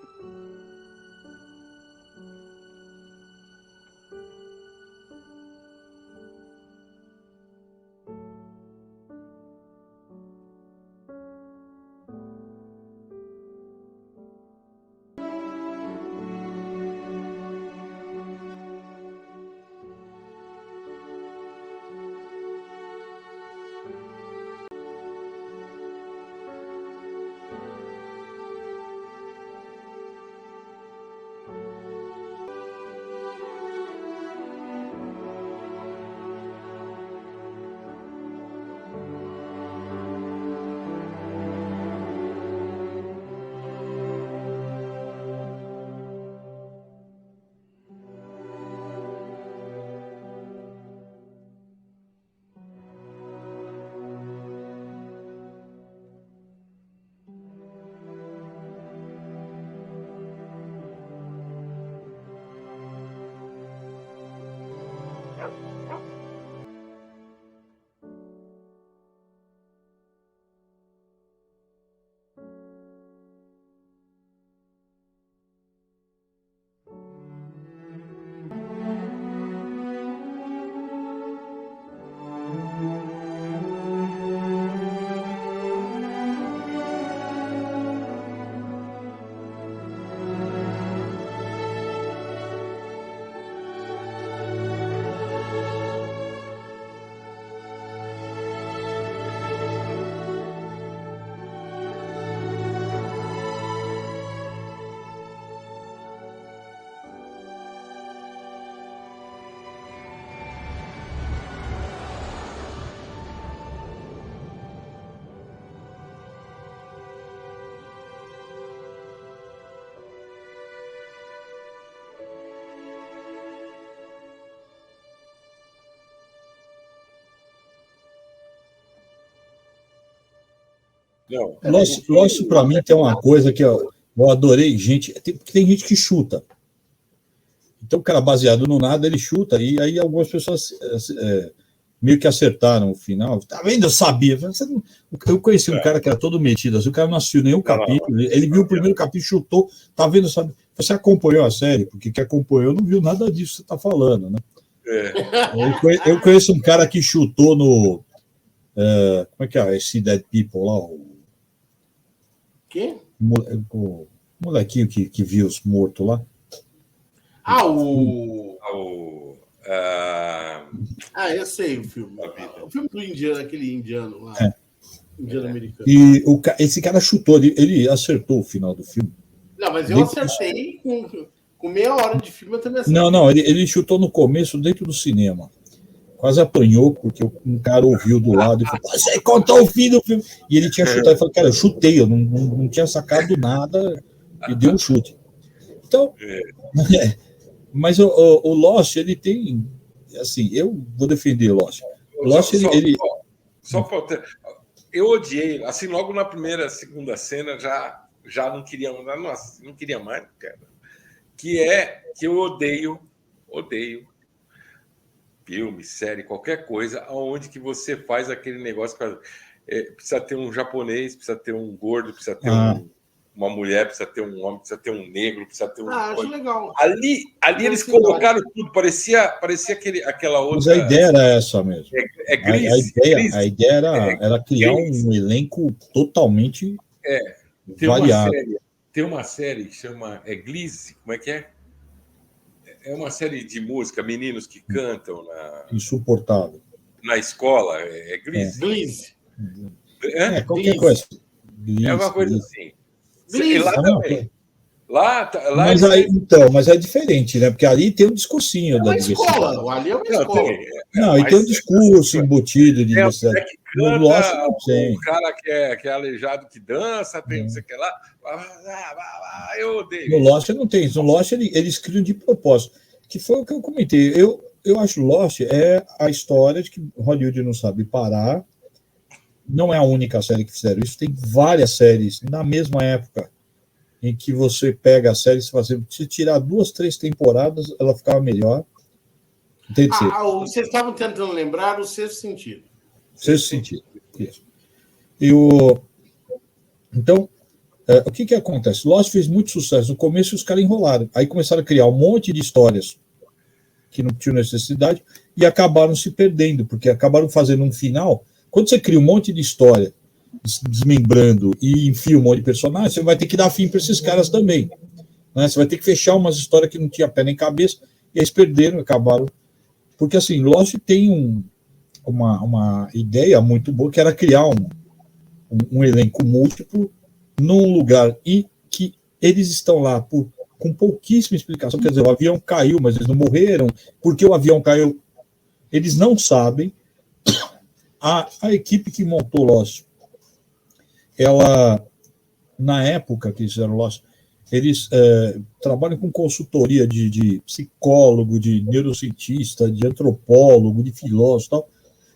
Lost para mim tem uma coisa que eu adorei, gente. Tem gente que chuta. Então, o cara baseado no nada, ele chuta, e aí algumas pessoas meio que acertaram o final. Tá vendo? Eu sabia. Eu conheci um cara que era todo metido, assim, o cara não assistiu nenhum capítulo, ele viu o primeiro capítulo, chutou, tá vendo? Sabe? Você acompanhou a série? Porque quem acompanhou não viu nada disso que você está falando, né? Eu conheço um cara que chutou no. Como é que é? Esse Dead People lá? Quem? O molequinho que viu os mortos lá. Eu sei o filme. O filme do indiano, aquele indiano lá. Indiano americano. E esse cara chutou, ele acertou o final do filme. Não, mas eu acertei com meia hora de filme, eu também acertei. Não, ele chutou no começo, dentro do cinema. quase apanhou, porque um cara ouviu do lado e falou, você contou o fim do filme. E ele tinha chutado, ele falou, cara, eu chutei, eu não tinha sacado nada, e deu um chute. Então, mas o Lost, ele tem, assim, eu vou defender o Lost. O Lost, eu odiei, assim, logo na segunda cena, já não queria, nossa, não queria mais, cara. Que eu odeio filme, série, qualquer coisa, aonde que você faz aquele negócio, precisa ter um japonês, precisa ter um gordo, precisa ter uma mulher, precisa ter um homem, precisa ter um negro, precisa ter um... acho legal. Ali eles colocaram tudo, parecia aquela outra... Mas a ideia era essa mesmo. Gris. A ideia era criar um elenco totalmente variado. Tem uma série que chama Gleese, como é que é? É uma série de música, meninos que cantam Insuportável. Na escola, Gleese. Qualquer coisa. É uma coisa assim. E lá também. Mas aí é diferente, né? Porque ali tem um discursinho da diversidade. Ali é uma escola. E tem um discurso embutido de diversidade. No Lost não tem. O cara que é aleijado que dança, tem não sei o que lá. Eu odeio. No Lost não tem. No Lost eles criam de propósito. Que foi o que eu comentei. Eu acho Lost é a história de que Hollywood não sabe parar. Não é a única série que fizeram isso. Tem várias séries na mesma época em que você pega a série e se tirar 2, 3 temporadas, ela ficava melhor. Vocês estavam tentando lembrar o Sexto Sentido. Sexto Sentido. Isso. Então, o que acontece? Lost fez muito sucesso. No começo, os caras enrolaram. Aí começaram a criar um monte de histórias que não tinham necessidade e acabaram se perdendo, porque acabaram fazendo um final. Quando você cria um monte de história desmembrando e enfia um monte de personagens, você vai ter que dar fim para esses caras também. Né? Você vai ter que fechar umas histórias que não tinha pé nem cabeça, e eles perderam, acabaram. Porque, assim, Lost tem uma ideia muito boa, que era criar um elenco múltiplo num lugar em que eles estão lá com pouquíssima explicação. Quer dizer, o avião caiu, mas eles não morreram. Por que o avião caiu? Eles não sabem. A equipe que montou Lost, ela, na época que eles fizeram Lost, eles trabalham com consultoria de psicólogo, de neurocientista, de antropólogo, de filósofo e tal,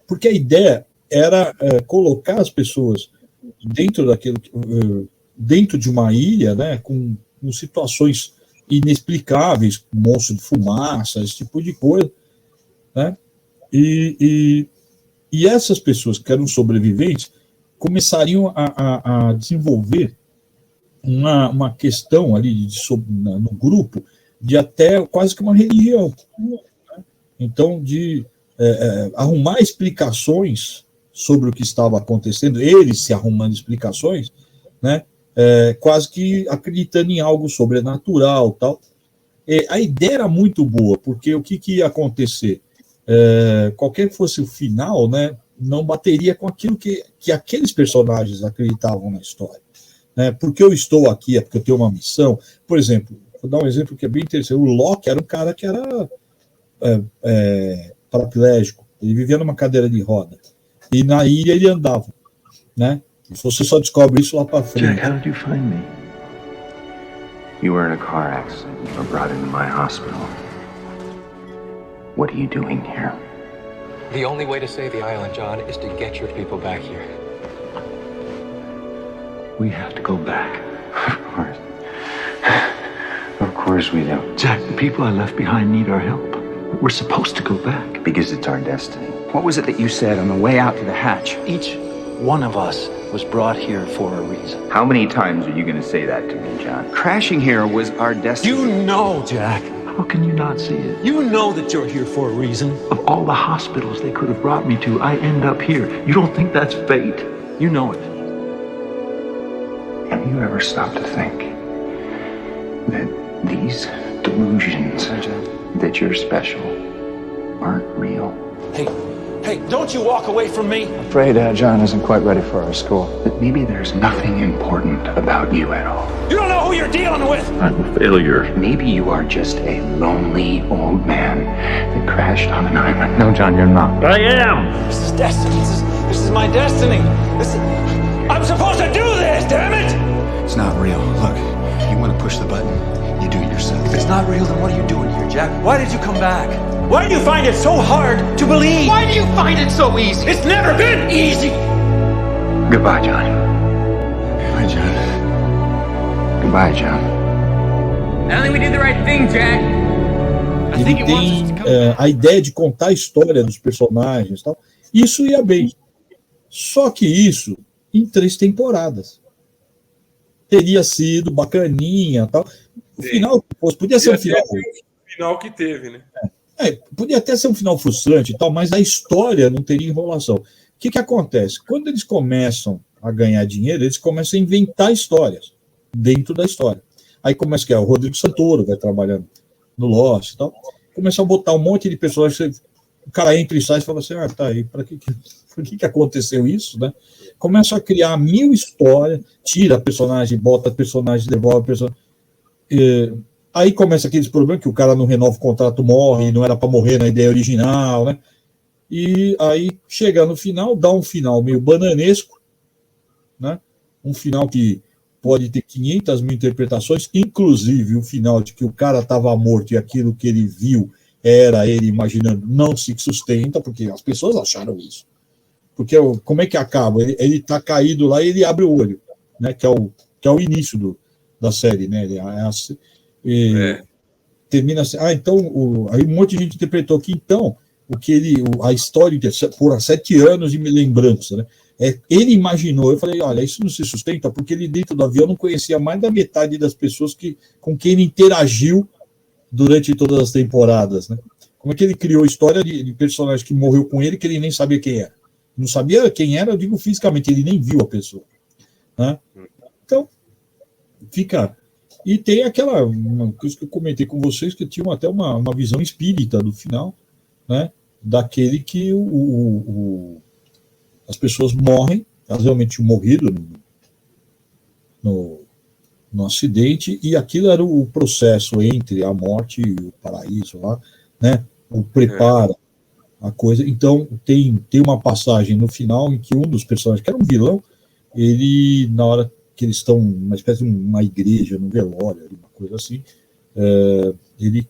porque a ideia era colocar as pessoas dentro de uma ilha, né, com situações inexplicáveis, monstro de fumaça, esse tipo de coisa, né? E essas pessoas que eram sobreviventes começariam a desenvolver uma questão ali no grupo de até quase que uma religião. Então, de arrumar explicações sobre o que estava acontecendo, eles se arrumando explicações, né? Quase que acreditando em algo sobrenatural, tal. A ideia era muito boa, porque o que ia acontecer? Qualquer que fosse o final, né, não bateria com aquilo que aqueles personagens acreditavam na história. Né? Porque eu estou aqui, é porque eu tenho uma missão. Por exemplo, vou dar um exemplo que é bem interessante. O Locke era um cara que era paraplégico, ele vivia numa cadeira de roda. E na ilha ele andava. Né? Você só descobre isso lá para frente. Jack, how did you find me? You were in a car accident. You were brought into my hospital. What are you doing here? The only way to save the island, John, is to get your people back here. We have to go back. Of course. Of course we do. Jack, the people I left behind need our help. We're supposed to go back. Because it's our destiny. What was it that you said on the way out to the hatch? Each one of us was brought here for a reason. How many times are you going to say that to me, John? Crashing here was our destiny. You know, Jack. How can you not see it? You know that you're here for a reason. Of all the hospitals they could have brought me to, I end up here. You don't think that's fate? You know it. Have you ever stopped to think that these delusions that you're special aren't real? Hey, Hey, don't you walk away from me. Afraid John isn't quite ready for our school. But maybe there's nothing important about you at all. You don't know who you're dealing with. I'm a failure. Maybe you are just a lonely old man that crashed on an island. No, John, you're not. I am. This is destiny. This is my destiny. I'm supposed to do this, damn it! It's not real. Look, you want to push the button, you do it yourself. If it's not real, then what are you doing here, Jack? Why did you come back? Why do you find it so hard to believe? Why do you find it so easy? It's never been easy! Goodbye, John. Goodbye, John. Goodbye, John. I don't think we did the right thing, Jack. Ele tem a ideia de contar a história dos personagens e tal. Isso ia bem. Só que isso em 3 temporadas. Teria sido bacaninha tal. O final, podia ser um final. O final que teve, né? Podia até ser um final frustrante e tal, mas a história não teria enrolação. O que acontece? Quando eles começam a ganhar dinheiro, eles começam a inventar histórias dentro da história. Aí começa que o Rodrigo Santoro vai trabalhando no Lost e tal. Começa a botar um monte de personagens. O cara entra e sai e fala assim: tá aí, por que aconteceu isso, né? Começa a criar 1000 histórias, tira personagem, bota personagem, devolve personagem. Aí começa aqueles problemas que o cara não renova o contrato, morre, não era para morrer na ideia original, né? E aí chega no final, dá um final meio bananesco, né? Um final que pode ter 500 mil interpretações, inclusive o final de que o cara estava morto e aquilo que ele viu era ele imaginando, não se sustenta, porque as pessoas acharam isso. Porque como é que acaba? Ele está caído lá e ele abre o olho, né? Que é o início da série, né? Termina assim. Então aí um monte de gente interpretou que então a história por 7 anos de lembrança, né? Ele imaginou. Eu falei, olha, isso não se sustenta porque ele dentro do avião não conhecia mais da metade das pessoas com quem ele interagiu durante todas as temporadas, né? Como é que ele criou história de personagem que morreu com ele que ele nem sabia quem era? Não sabia quem era, eu digo fisicamente, ele nem viu a pessoa, né? Então fica. E tem uma coisa que eu comentei com vocês, que tinha até uma visão espírita do final, né? Daquele que as pessoas morrem, elas realmente tinham morrido no acidente, e aquilo era o processo entre a morte e o paraíso lá, né? O prepara a coisa. Então tem uma passagem no final em que um dos personagens, que era um vilão, ele, na hora que eles estão numa espécie de uma igreja, num velório, uma coisa assim, ele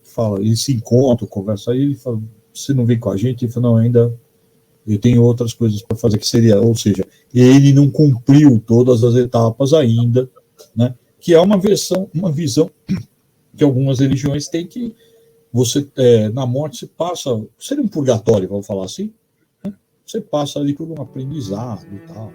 se encontra, conversa, e ele fala: você não vem com a gente? Ele fala: não, ainda eu tenho outras coisas para fazer, que seria, ou seja, ele não cumpriu todas as etapas ainda, né? Que é uma visão que algumas religiões têm, que você, na morte, você passa, seria um purgatório, vamos falar assim, né? Você passa ali por um aprendizado e tal.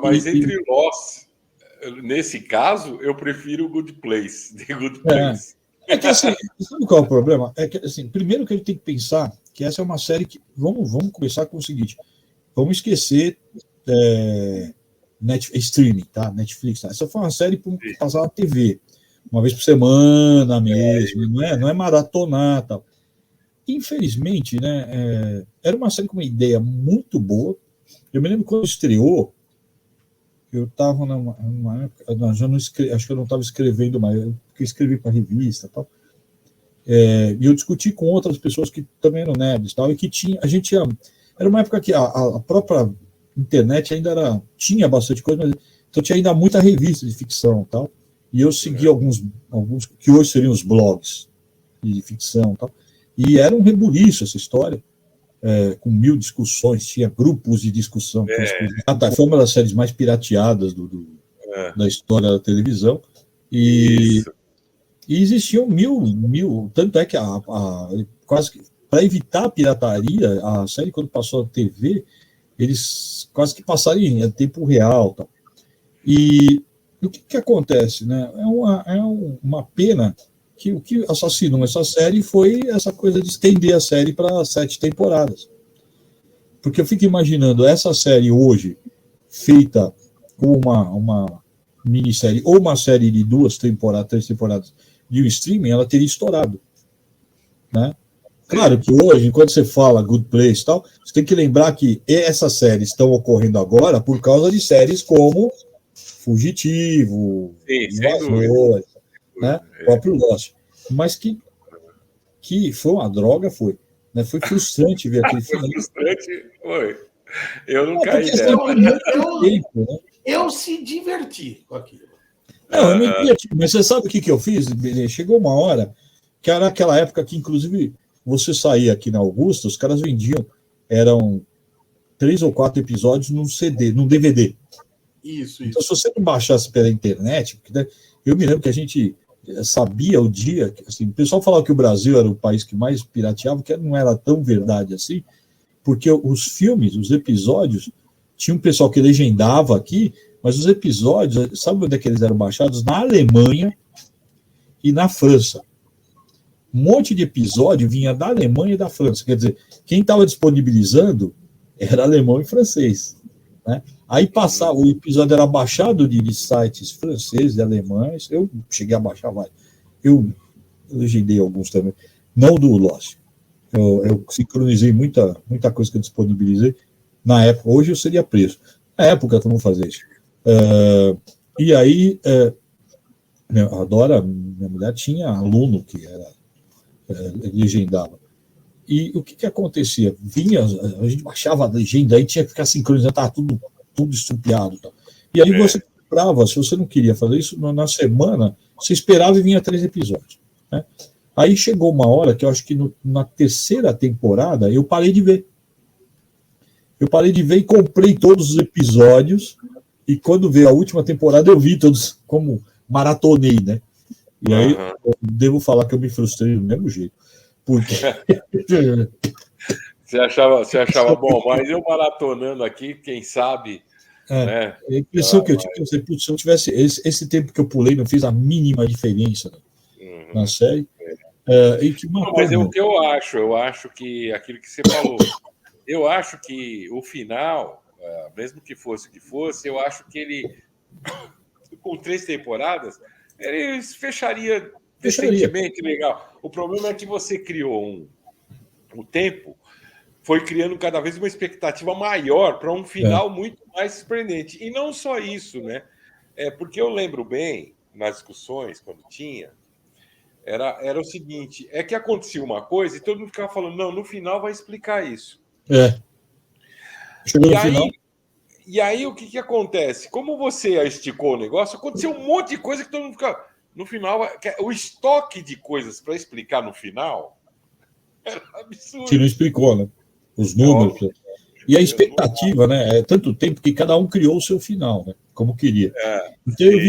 Mas entre nós, nesse caso, eu prefiro o Good Place, The Good Place. É que assim, sabe qual é o problema? É que assim, primeiro que a gente tem que pensar que essa é uma série que. Vamos começar com o seguinte: vamos esquecer streaming, tá? Netflix. Tá? Essa foi uma série que passava na TV, uma vez por semana mesmo, não é maratonar e tal. Infelizmente, né, era uma série com uma ideia muito boa. Eu me lembro quando estreou, eu estava numa época, acho que eu não estava escrevendo mais, porque eu escrevi para a revista e tal. E eu discuti com outras pessoas que também eram nerds, tal, e que era uma época que a própria internet ainda tinha bastante coisa, mas então tinha ainda muita revista de ficção, tal. E eu segui alguns que hoje seriam os blogs de ficção, tal. E era um rebuliço essa história, com 1000 discussões, tinha grupos de discussão. Foi uma das séries mais pirateadas da história da televisão. E existiam mil, tanto é que quase que para evitar a pirataria, a série, quando passou na TV, eles quase que passaram em tempo real. Tal. E o que acontece? Né? É uma pena que o que assassinou essa série foi essa coisa de estender a série para 7 temporadas. Porque eu fico imaginando essa série hoje, feita com uma minissérie, ou uma série de 2 temporadas, 3 temporadas de um streaming, ela teria estourado. Né? Claro que hoje, quando você fala Good Place e tal, você tem que lembrar que essas séries estão ocorrendo agora por causa de séries como Fugitivo, Invasor, né? O próprio Lost. Mas que foi uma droga, foi. Né? Foi frustrante ver aquele filme. Frustrante, foi. Eu não caí nela. Eu se diverti com aquilo. Não, eu me diverti. Mas você sabe o que eu fiz? Chegou uma hora, que era aquela época que, inclusive, você saía aqui na Augusta, os caras vendiam, eram 3 ou 4 episódios num CD, num DVD. Isso. Então, se você não baixasse pela internet, porque, né, eu me lembro que a gente sabia o dia, assim, o pessoal falava que o Brasil era o país que mais pirateava, que não era tão verdade assim, porque os filmes, os episódios, tinha um pessoal que legendava aqui, mas os episódios, sabe onde é que eles eram baixados? Na Alemanha e na França. Um monte de episódio vinha da Alemanha e da França. Quer dizer, quem estava disponibilizando era alemão e francês. Né? Aí passava, o episódio era baixado de sites franceses e alemães. Eu cheguei a baixar vários. Eu legendei alguns também. Não do Lost. Eu sincronizei muita coisa que eu disponibilizei. Na época, hoje eu seria preso. Na época, todo mundo fazia isso. E aí, a Dora, minha mulher, tinha aluno que era legendava. E o que acontecia? Vinha, a gente baixava a legenda, aí tinha que ficar sincronizando, estava tudo estrupiado. Tá? E aí você comprava, se você não queria fazer isso, na semana, você esperava e vinha 3 episódios. Né? Aí chegou uma hora que eu acho que na 3ª temporada eu parei de ver. Eu parei de ver e comprei todos os episódios, e quando veio a última temporada eu vi todos, como maratonei, né? E aí eu devo falar que eu me frustrei do mesmo jeito. Porque... Você achava bom, mas eu maratonando aqui, quem sabe... Né? A impressão que eu tive, se eu tivesse esse tempo que eu pulei, não fiz a mínima diferença na série. Mas o que eu acho que aquilo que você falou, eu acho que o final, mesmo que fosse o que fosse, eu acho que ele, com 3 temporadas, ele fecharia decentemente legal. O problema é que você criou o tempo, foi criando cada vez uma expectativa maior para um final muito mais surpreendente. E não só isso, né? Porque eu lembro bem, nas discussões, quando tinha, era o seguinte, é que acontecia uma coisa e todo mundo ficava falando, não, no final vai explicar isso. Chegou no final. E aí, o que acontece? Como você esticou o negócio, aconteceu um monte de coisa que todo mundo ficava... No final, o estoque de coisas para explicar no final era absurdo. Que não explicou, né? Os números. E a expectativa, né? É tanto tempo que cada um criou o seu final, né? Como queria. Então eu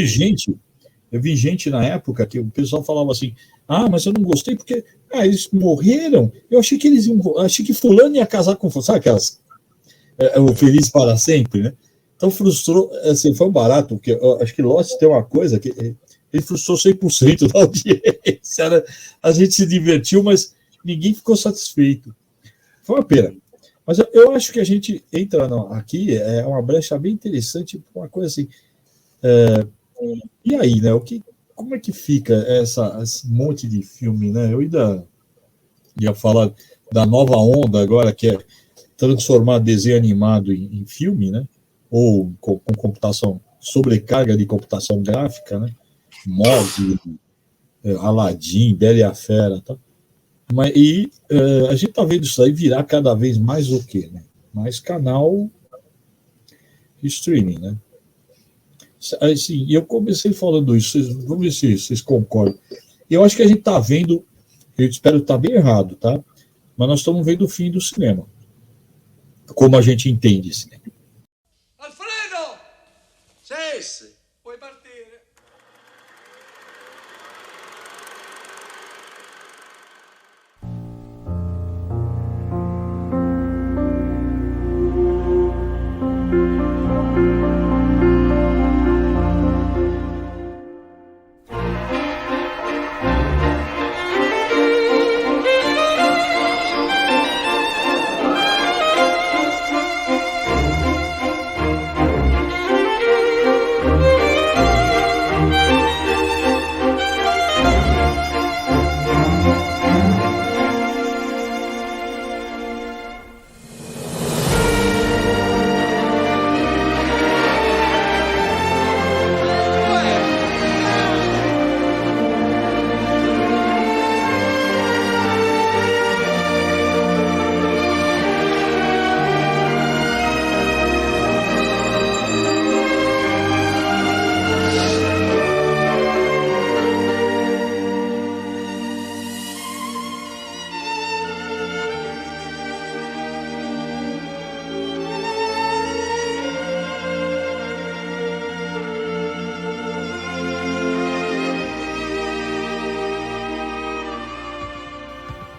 vi gente na época que o pessoal falava assim, mas eu não gostei porque eles morreram. Eu achei que achei que fulano ia casar com fulano. Sabe aquelas... o feliz para sempre, né? Então frustrou, assim, foi um barato, porque eu acho que Lost tem uma coisa que ele frustrou 100% da audiência, né? A gente se divertiu, mas ninguém ficou satisfeito. Foi uma pena. Mas eu acho que a gente entra aqui, é uma brecha bem interessante, uma coisa assim. E aí, né? Como é que fica esse monte de filme, né? Eu ainda ia falar da nova onda agora, que é transformar desenho animado em filme, né? Ou com computação, sobrecarga de computação gráfica, né? Mog, Aladdin, Bela e a Fera, tá? A gente está vendo isso aí virar cada vez mais o quê? Né? Mais canal de streaming, né? Assim, eu comecei falando isso, vamos ver se vocês concordam. Eu acho que a gente está vendo, eu espero estar bem errado, tá? Mas nós estamos vendo o fim do cinema. Como a gente entende cinema. Alfredo! Cesse, puoi partire.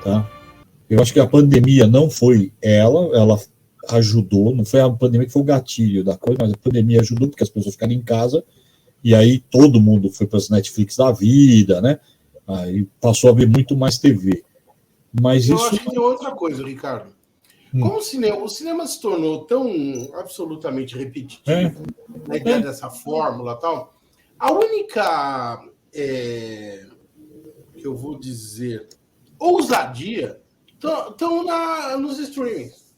Tá? Eu acho que a pandemia não foi ela ajudou, não foi a pandemia que foi o gatilho da coisa, mas a pandemia ajudou porque as pessoas ficaram em casa e aí todo mundo foi para as Netflix da vida, né? Aí passou a ver muito mais TV. Mas eu isso acho que tem outra coisa, Ricardo. Como o cinema se tornou tão absolutamente repetitivo, na ideia dessa fórmula e tal, a única, que eu vou dizer, ousadia estão nos streamings.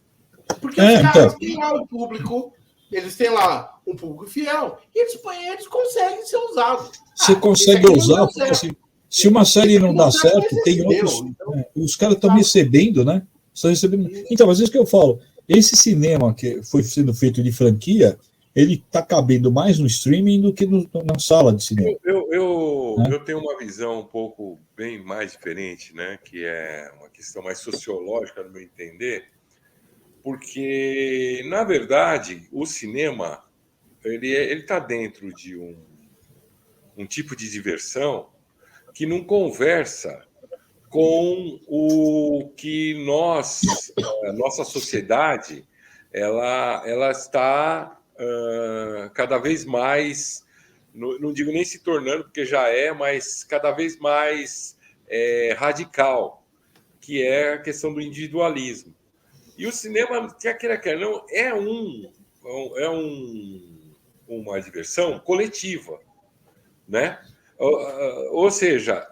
Porque os caras têm lá o público, eles têm lá um público fiel, e eles conseguem ser usados. Você consegue usar, porque assim, se uma série não dá certo, tem outros. Então, os caras estão recebendo, né? Estão recebendo. Então, às vezes que eu falo, esse cinema que foi sendo feito de franquia, ele está cabendo mais no streaming do que na sala de cinema. Eu tenho uma visão um pouco bem mais diferente, né? Que é uma questão mais sociológica, no meu entender, porque, na verdade, o cinema ele está dentro de um tipo de diversão que não conversa com o que nossa sociedade, ela está cada vez mais, não digo nem se tornando, porque já é, mas cada vez mais radical, que é a questão do individualismo. E o cinema, quer queira, quer não, é uma diversão coletiva, né? Ou seja,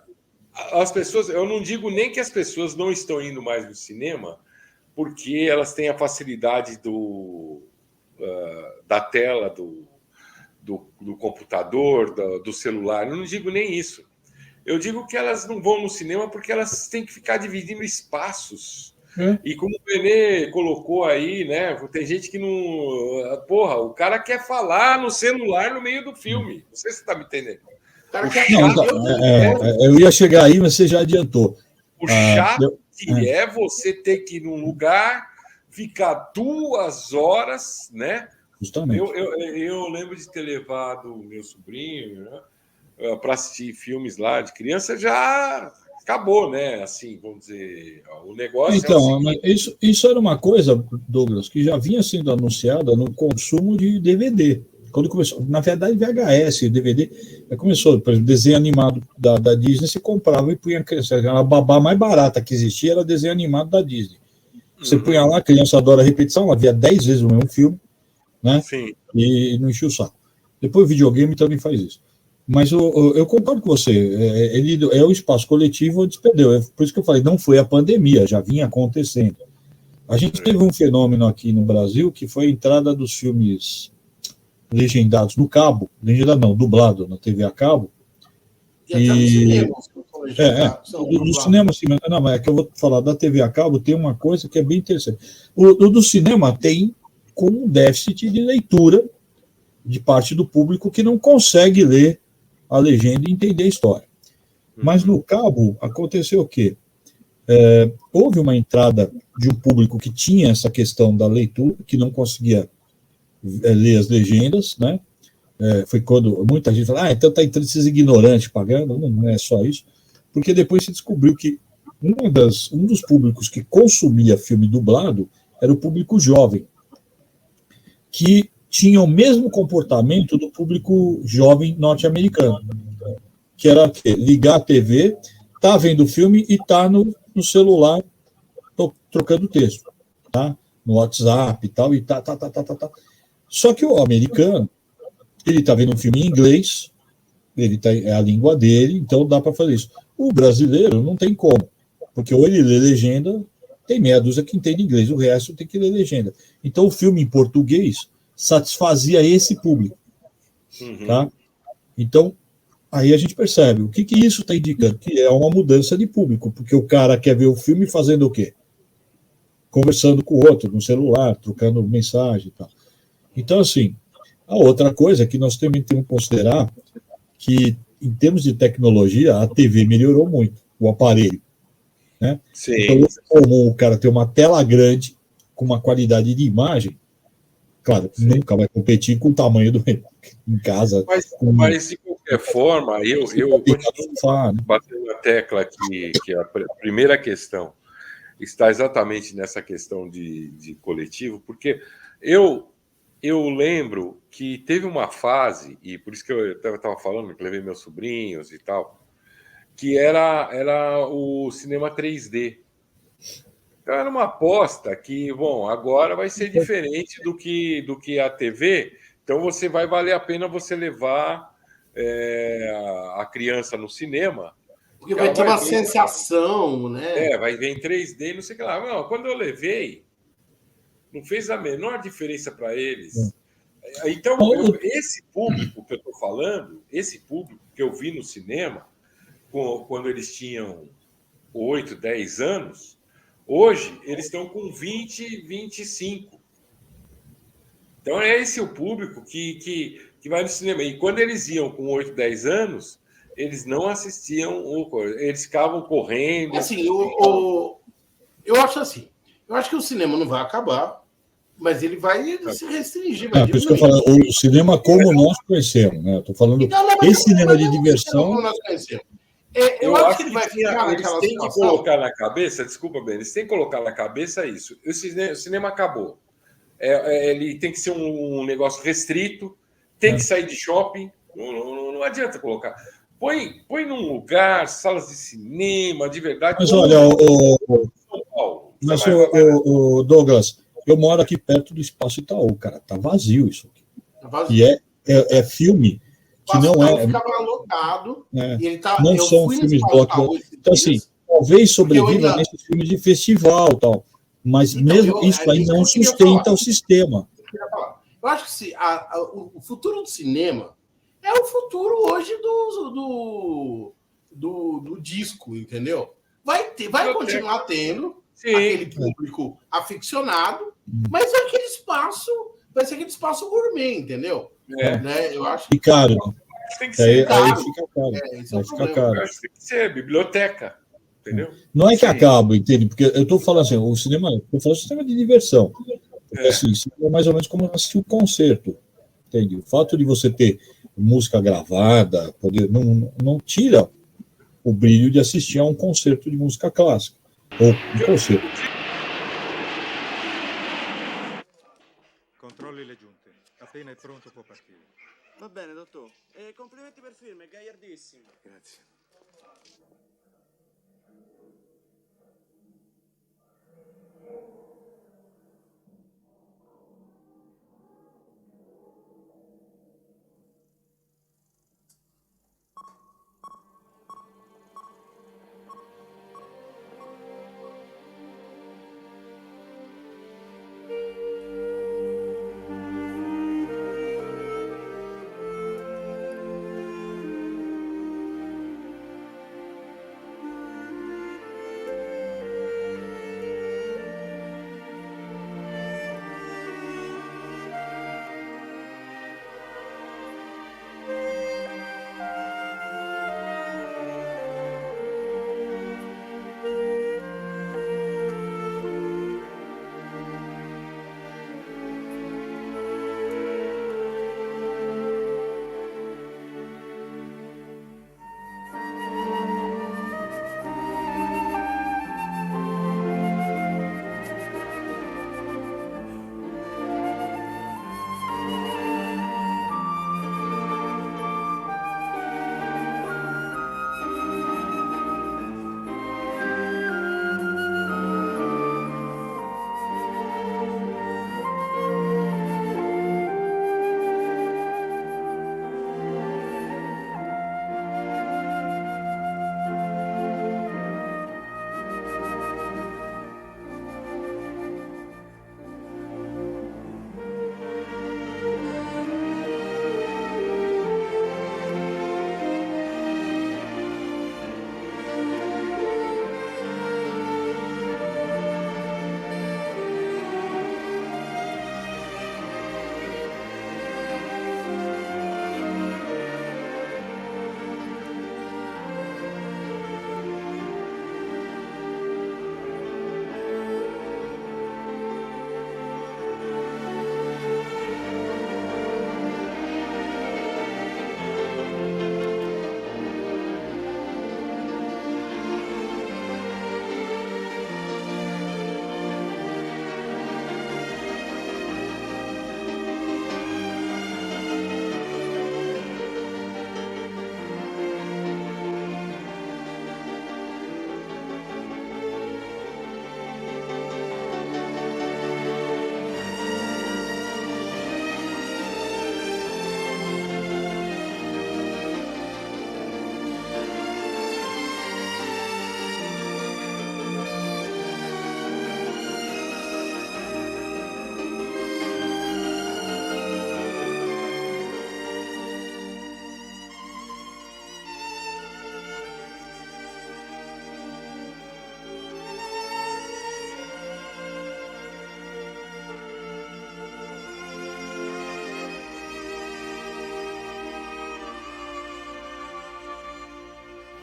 as pessoas, eu não digo nem que as pessoas não estão indo mais no cinema porque elas têm a facilidade da tela, do computador, do celular. Eu não digo nem isso. Eu digo que elas não vão no cinema porque elas têm que ficar dividindo espaços. E como o Benê colocou aí, né? Tem gente que não... Porra, o cara quer falar no celular no meio do filme. Não sei se você está me entendendo. Eu ia chegar aí, mas você já adiantou. O chato é você ter que ir num lugar, ficar 2 horas, né? Justamente. Eu lembro de ter levado o meu sobrinho, né, para assistir filmes lá de criança, já acabou, né? Assim, vamos dizer, o negócio. Então, mas isso era uma coisa, Douglas, que já vinha sendo anunciada no consumo de DVD. Quando começou, na verdade, VHS, DVD, começou, por exemplo, desenho animado da Disney, se comprava e punha a criança. A babá mais barata que existia era desenho animado da Disney. Você punha lá, a criança adora a repetição, ela via 10 vezes o mesmo filme, né? Sim. E não enchia o saco. Depois o videogame também faz isso. Mas eu concordo com você, ele é o espaço coletivo onde se perdeu. Por isso que eu falei, não foi a pandemia, já vinha acontecendo. A gente teve um fenômeno aqui no Brasil que foi a entrada dos filmes legendados no cabo, legendado não, dublado na TV a cabo. Do cinema, sim, não, mas é que eu vou falar da TV a cabo, tem uma coisa que é bem interessante. O do cinema tem como um déficit de leitura de parte do público que não consegue ler a legenda e entender a história. Mas no cabo aconteceu o quê? Houve uma entrada de um público que tinha essa questão da leitura, que não conseguia ler as legendas, né? Foi quando muita gente falou, então está entrando esses ignorantes pagando. Não é só isso, porque depois se descobriu que um dos públicos que consumia filme dublado era o público jovem, que tinha o mesmo comportamento do público jovem norte-americano, que era ligar a TV, tá vendo o filme e tá no celular trocando texto, tá? No WhatsApp e tal, e tá. Só que o americano, ele tá vendo um filme em inglês, é a língua dele, então dá para fazer isso. O brasileiro não tem como, porque ou ele lê legenda, tem meia dúzia que entende inglês, o resto tem que ler legenda. Então o filme em português satisfazia esse público, tá? Então, aí a gente percebe, o que isso está indicando? Que é uma mudança de público, porque o cara quer ver o filme fazendo o quê? Conversando com o outro, no celular, trocando mensagem e tal. Então, assim, a outra coisa que nós também temos que considerar que, em termos de tecnologia, a TV melhorou muito, o aparelho, né? Sim. Então, é comum o cara ter uma tela grande, com uma qualidade de imagem, claro, nunca vai competir com o tamanho do em casa. Mas de qualquer forma, eu continuo batendo na tecla que a primeira questão está exatamente nessa questão de coletivo, porque eu lembro que teve uma fase, e por isso que eu estava falando, que levei meus sobrinhos e tal, que era o cinema 3D. Então era uma aposta que, bom, agora vai ser diferente do que a TV. Então vai valer a pena você levar a criança no cinema. Porque vai ter uma sensação, né? Vai ver em 3D, não sei o que lá. Não, quando eu levei, não fez a menor diferença para eles. Então, esse público que eu estou falando, esse público que eu vi no cinema, quando eles tinham 8, 10 anos, hoje eles estão com 20, 25. Então, é esse o público que vai no cinema. E quando eles iam com 8, 10 anos, eles não assistiam, eles ficavam correndo. Assim, eu acho assim. Eu acho que o cinema não vai acabar, mas ele vai se restringir. Por isso que eu falo, o cinema como nós conhecemos, né? Estou falando esse cinema de diversão. Eu acho que ele vai ficar eles têm que colocar na cabeça, desculpa, Ben, eles têm que colocar na cabeça isso. O cinema acabou. Ele tem que ser um negócio restrito, tem que sair de shopping, não adianta colocar. Põe num lugar, salas de cinema, de verdade. Mas olha, o Douglas, eu moro aqui perto do Espaço Itaú, cara, tá vazio isso aqui. Tá vazio. E é filme que não é. Ficava lotado. E ele tá, não são filmes blockbuster. Então, assim, talvez sobreviva nesses filmes de festival e tal. Mas então, mesmo isso aí não sustenta o sistema. Eu acho que o futuro do cinema é o futuro hoje do disco, entendeu? Vai continuar tendo aquele público aficionado, mas aquele espaço vai ser aquele espaço gourmet, entendeu? Né? Eu acho e caro. Tem que ser caro. Aí fica caro. Aí fica caro. Eu acho que tem que ser biblioteca. Entendeu? Não é que acaba, entende? Porque eu estou falando assim, o cinema, eu falo sistema de diversão. Porque, assim, é mais ou menos como assistir um concerto. Entende? O fato de você ter música gravada, não tira o brilho de assistir a um concerto de música clássica. Ou um concerto. Controlli le giunte. Appena è pronto può partire. Va bene, dottor. Complimenti per il film, è gagliardissimo. Grazie.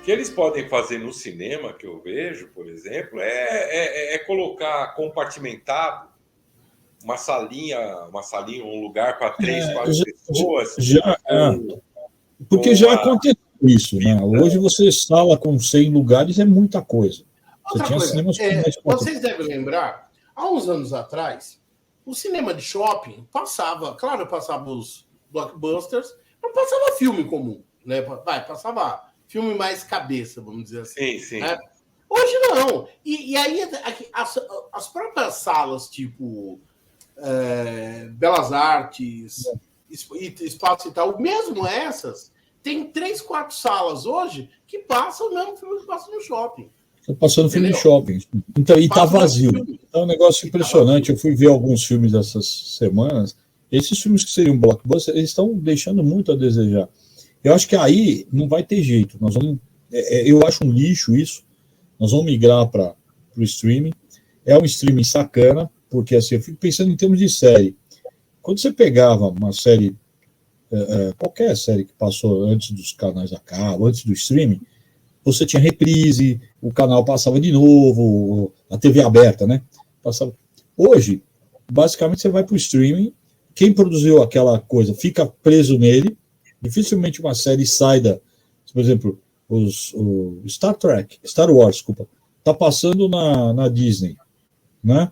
que eles podem fazer no cinema, que eu vejo, por exemplo, é colocar compartimentado uma salinha, um lugar para 3, 4 pessoas. Porque já aconteceu isso, né? Hoje você sala com 100 lugares é muita coisa. Você tinha cinemas com mais vocês devem lembrar, há uns anos atrás, o cinema de shopping passava os blockbusters, mas passava filme comum, né? Passava filme mais cabeça, vamos dizer assim. Sim. Né? Hoje não. E aí as próprias salas, tipo Belas Artes, Espaço e tal, mesmo essas, tem 3, 4 salas hoje que passam o mesmo filme que passa no shopping. Estou passando filme de shopping. Então, e está vazio. Então, é um negócio impressionante. Eu fui ver alguns filmes dessas semanas. Esses filmes que seriam blockbuster, eles estão deixando muito a desejar. Eu acho que aí não vai ter jeito. Eu acho um lixo isso. Nós vamos migrar para o streaming. É um streaming sacana, porque assim, eu fico pensando em termos de série. Quando você pegava uma série, qualquer série que passou antes dos canais a cabo, antes do streaming, você tinha reprise, o canal passava de novo, a TV aberta, né? Passava. Hoje, basicamente, você vai para o streaming, quem produziu aquela coisa fica preso nele, dificilmente uma série sai da... Por exemplo, o Star Wars, está passando na Disney, né?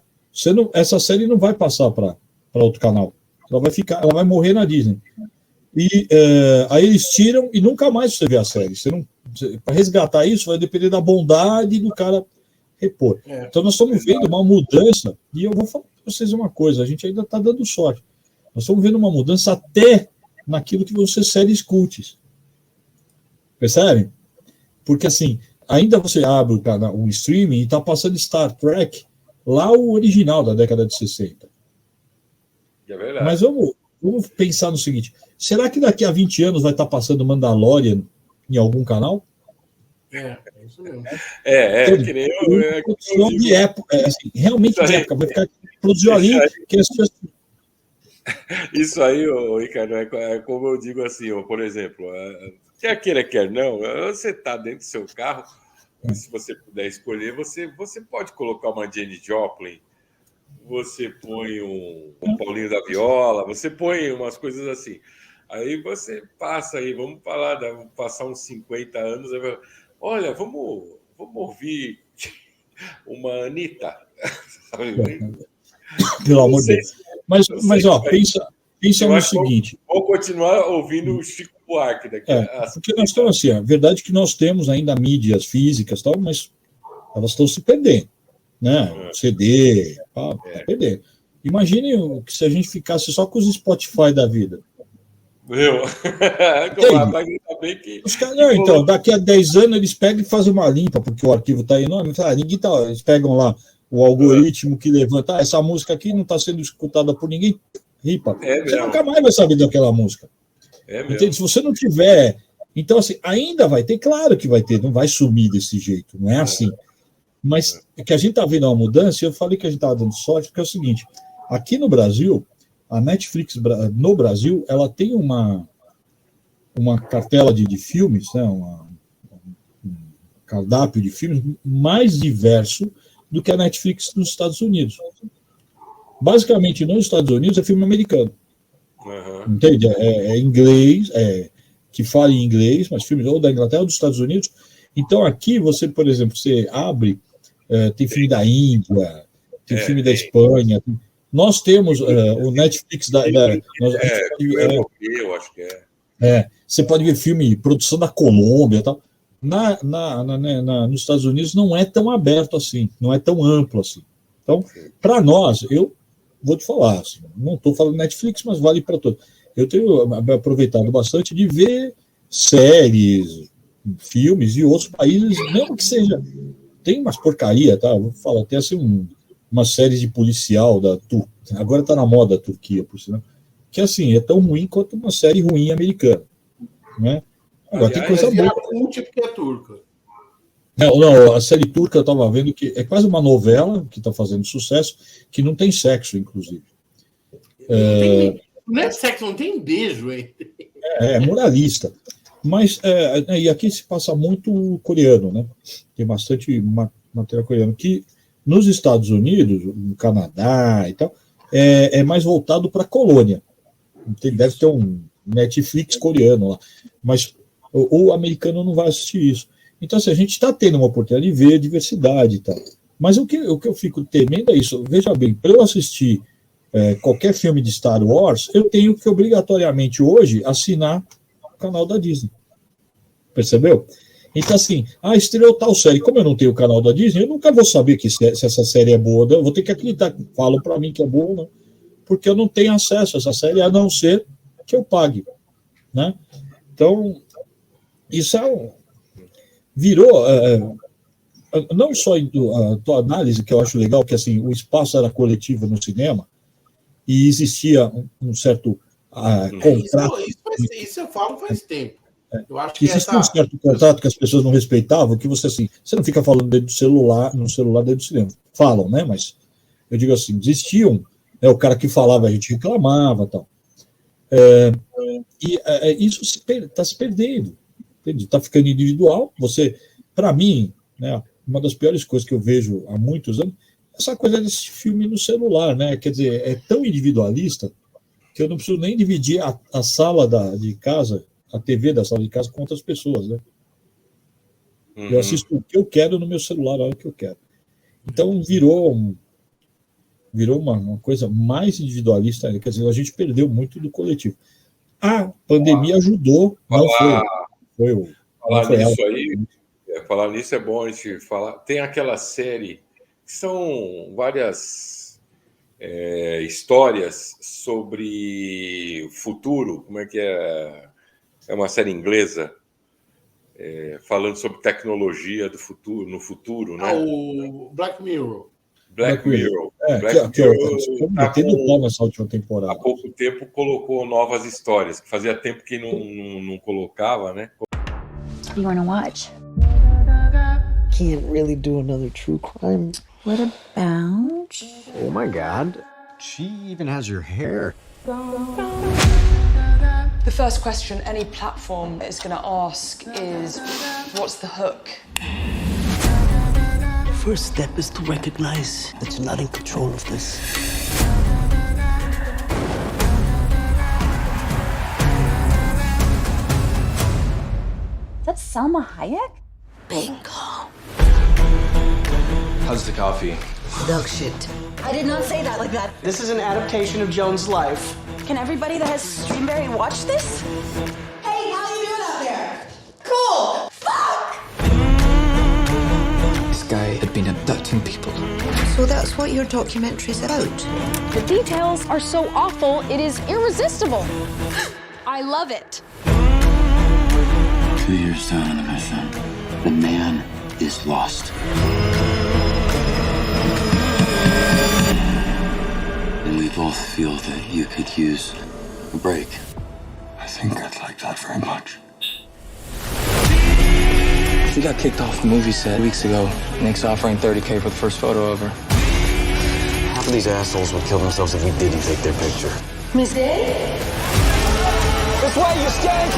Essa série não vai passar para outro canal, ela vai morrer na Disney. E aí eles tiram e nunca mais você vê a série. Para resgatar isso vai depender da bondade do cara repor. Então nós estamos vendo uma mudança, e eu vou falar para vocês uma coisa, a gente ainda está dando sorte. Nós estamos vendo uma mudança até naquilo que vão ser séries cults. Percebem? Porque assim, ainda você abre o streaming e está passando Star Trek, lá o original da década de 60. É verdade. Mas vamos pensar no seguinte, será que daqui a 20 anos vai estar passando Mandalorian em algum canal? É isso mesmo. Que nem produção de época, assim, realmente de época, vai ficar produziu ali, que isso aí, Ricardo, é como eu digo assim, por exemplo, quer queira, quer não, você está dentro do seu carro, se você puder escolher, você pode colocar uma Janis Joplin, você põe um Paulinho da Viola, você põe umas coisas assim. Aí você passa aí, vamos passar uns 50 anos, olha, vamos ouvir uma Anitta. Pelo amor de Deus. Mas ó, pensa no seguinte. Vou continuar ouvindo o Chico Buarque daqui. Porque nós estamos assim, a verdade é que nós temos ainda mídias físicas, tal, mas elas estão se perdendo. Né? CD, tá perdendo. Imagine se a gente ficasse só com os Spotify da vida. Então, daqui a 10 anos eles pegam e fazem uma limpa, porque o arquivo está enorme. Eles pegam lá o algoritmo que levanta. Essa música aqui não está sendo escutada por ninguém. Ripa. Você nunca mais vai saber daquela música. Entende? Se você não tiver. Então, assim, ainda vai ter, claro que vai ter, não vai sumir desse jeito, não é assim. Mas é que a gente está vendo uma mudança, e eu falei que a gente estava dando sorte, porque é o seguinte: aqui no Brasil, a Netflix no Brasil, ela tem uma cartela de filmes, né, um cardápio de filmes mais diverso do que a Netflix nos Estados Unidos. Basicamente, nos Estados Unidos é filme americano. Entende? É inglês, que fala em inglês, mas filmes ou da Inglaterra ou dos Estados Unidos. Então, aqui, você, por exemplo, você abre, tem filme da Índia, tem filme da Espanha. Nós temos o Netflix eu acho que é. Você pode ver filme, produção da Colômbia e tal. Nos Estados Unidos não é tão aberto assim, não é tão amplo assim. Então, para nós, eu vou te falar, assim, não estou falando Netflix, mas vale para todos. Eu tenho aproveitado bastante de ver séries, filmes de outros países, mesmo que seja. Tem umas porcaria, tá? Vou falar até assim, uma série de policial da Turquia. Agora está na moda a Turquia, por sinal. Que assim, é tão ruim quanto uma série ruim americana. Né? Agora tem coisa boa. Porque é turca. Não, a série turca eu estava vendo que é quase uma novela que está fazendo sucesso, que não tem sexo, inclusive. Não é sexo, não tem beijo, hein? É moralista. Mas, e aqui se passa muito coreano, né? Tem bastante material coreano, que nos Estados Unidos, no Canadá e tal, é mais voltado para a colônia. Deve ter um Netflix coreano lá. Mas o americano não vai assistir isso. Então, assim, a gente está tendo uma oportunidade de ver a diversidade e tal. Mas o que eu fico temendo é isso. Veja bem, para eu assistir qualquer filme de Star Wars, eu tenho que obrigatoriamente hoje assinar o canal da Disney. Percebeu? Então, assim, estreou tal série. Como eu não tenho o canal da Disney, eu nunca vou saber se essa série é boa. Eu vou ter que acreditar. Falam para mim que é boa ou não. Porque eu não tenho acesso a essa série, a não ser que eu pague. Né? Então, isso virou... não só a tua análise, que eu acho legal, que assim, o espaço era coletivo no cinema e existia um certo contrato. Isso eu falo faz tempo. Eu acho que existia um certo contrato que as pessoas não respeitavam, que você não fica falando dentro do celular, no celular dentro do cinema. Falam, né? Mas eu digo assim, existiam, o cara que falava, a gente reclamava, tal. Isso está se perdendo. Está ficando individual. Você, para mim, né, uma das piores coisas que eu vejo há muitos anos, essa coisa desse filme no celular, né? Quer dizer, é tão individualista que eu não preciso nem dividir a sala de casa, a TV da sala de casa, com outras pessoas, né? Uhum. Eu assisto o que eu quero no meu celular, a hora que eu quero. Então virou uma coisa mais individualista, quer dizer, a gente perdeu muito do coletivo. A pandemia ajudou, não foi falar nisso é bom a gente falar. Tem aquela série que são várias histórias sobre o futuro. Como é que é? É uma série inglesa falando sobre tecnologia do futuro, no futuro, né? O Black Mirror. Black Mirror. Metendo pau nessa última temporada. Há pouco tempo colocou novas histórias, que fazia tempo que não colocava, né? You wanna watch? Can't really do another true crime. What about? Oh my God. She even has your hair. The first question any platform is going to ask is, what's the hook? The first step is to recognize that you're not in control of this. Is that Salma Hayek? Bingo. How's the coffee? Dog shit. I did not say that like that. This is an adaptation of Joan's life. Can everybody that has Streamberry watch this? Hey, how you doing out there? Cool. Fuck! This guy had been abducting people. So that's what your documentary's about? The details are so awful, it is irresistible. I love it. 2 years down on the mission, the man is lost. And we both feel that you could use a break. I think I'd like that very much. He got kicked off the movie set weeks ago. Nick's offering $30K for the first photo of her. Half of these assholes would kill themselves if we didn't take their picture. Mistake? This way, you stink!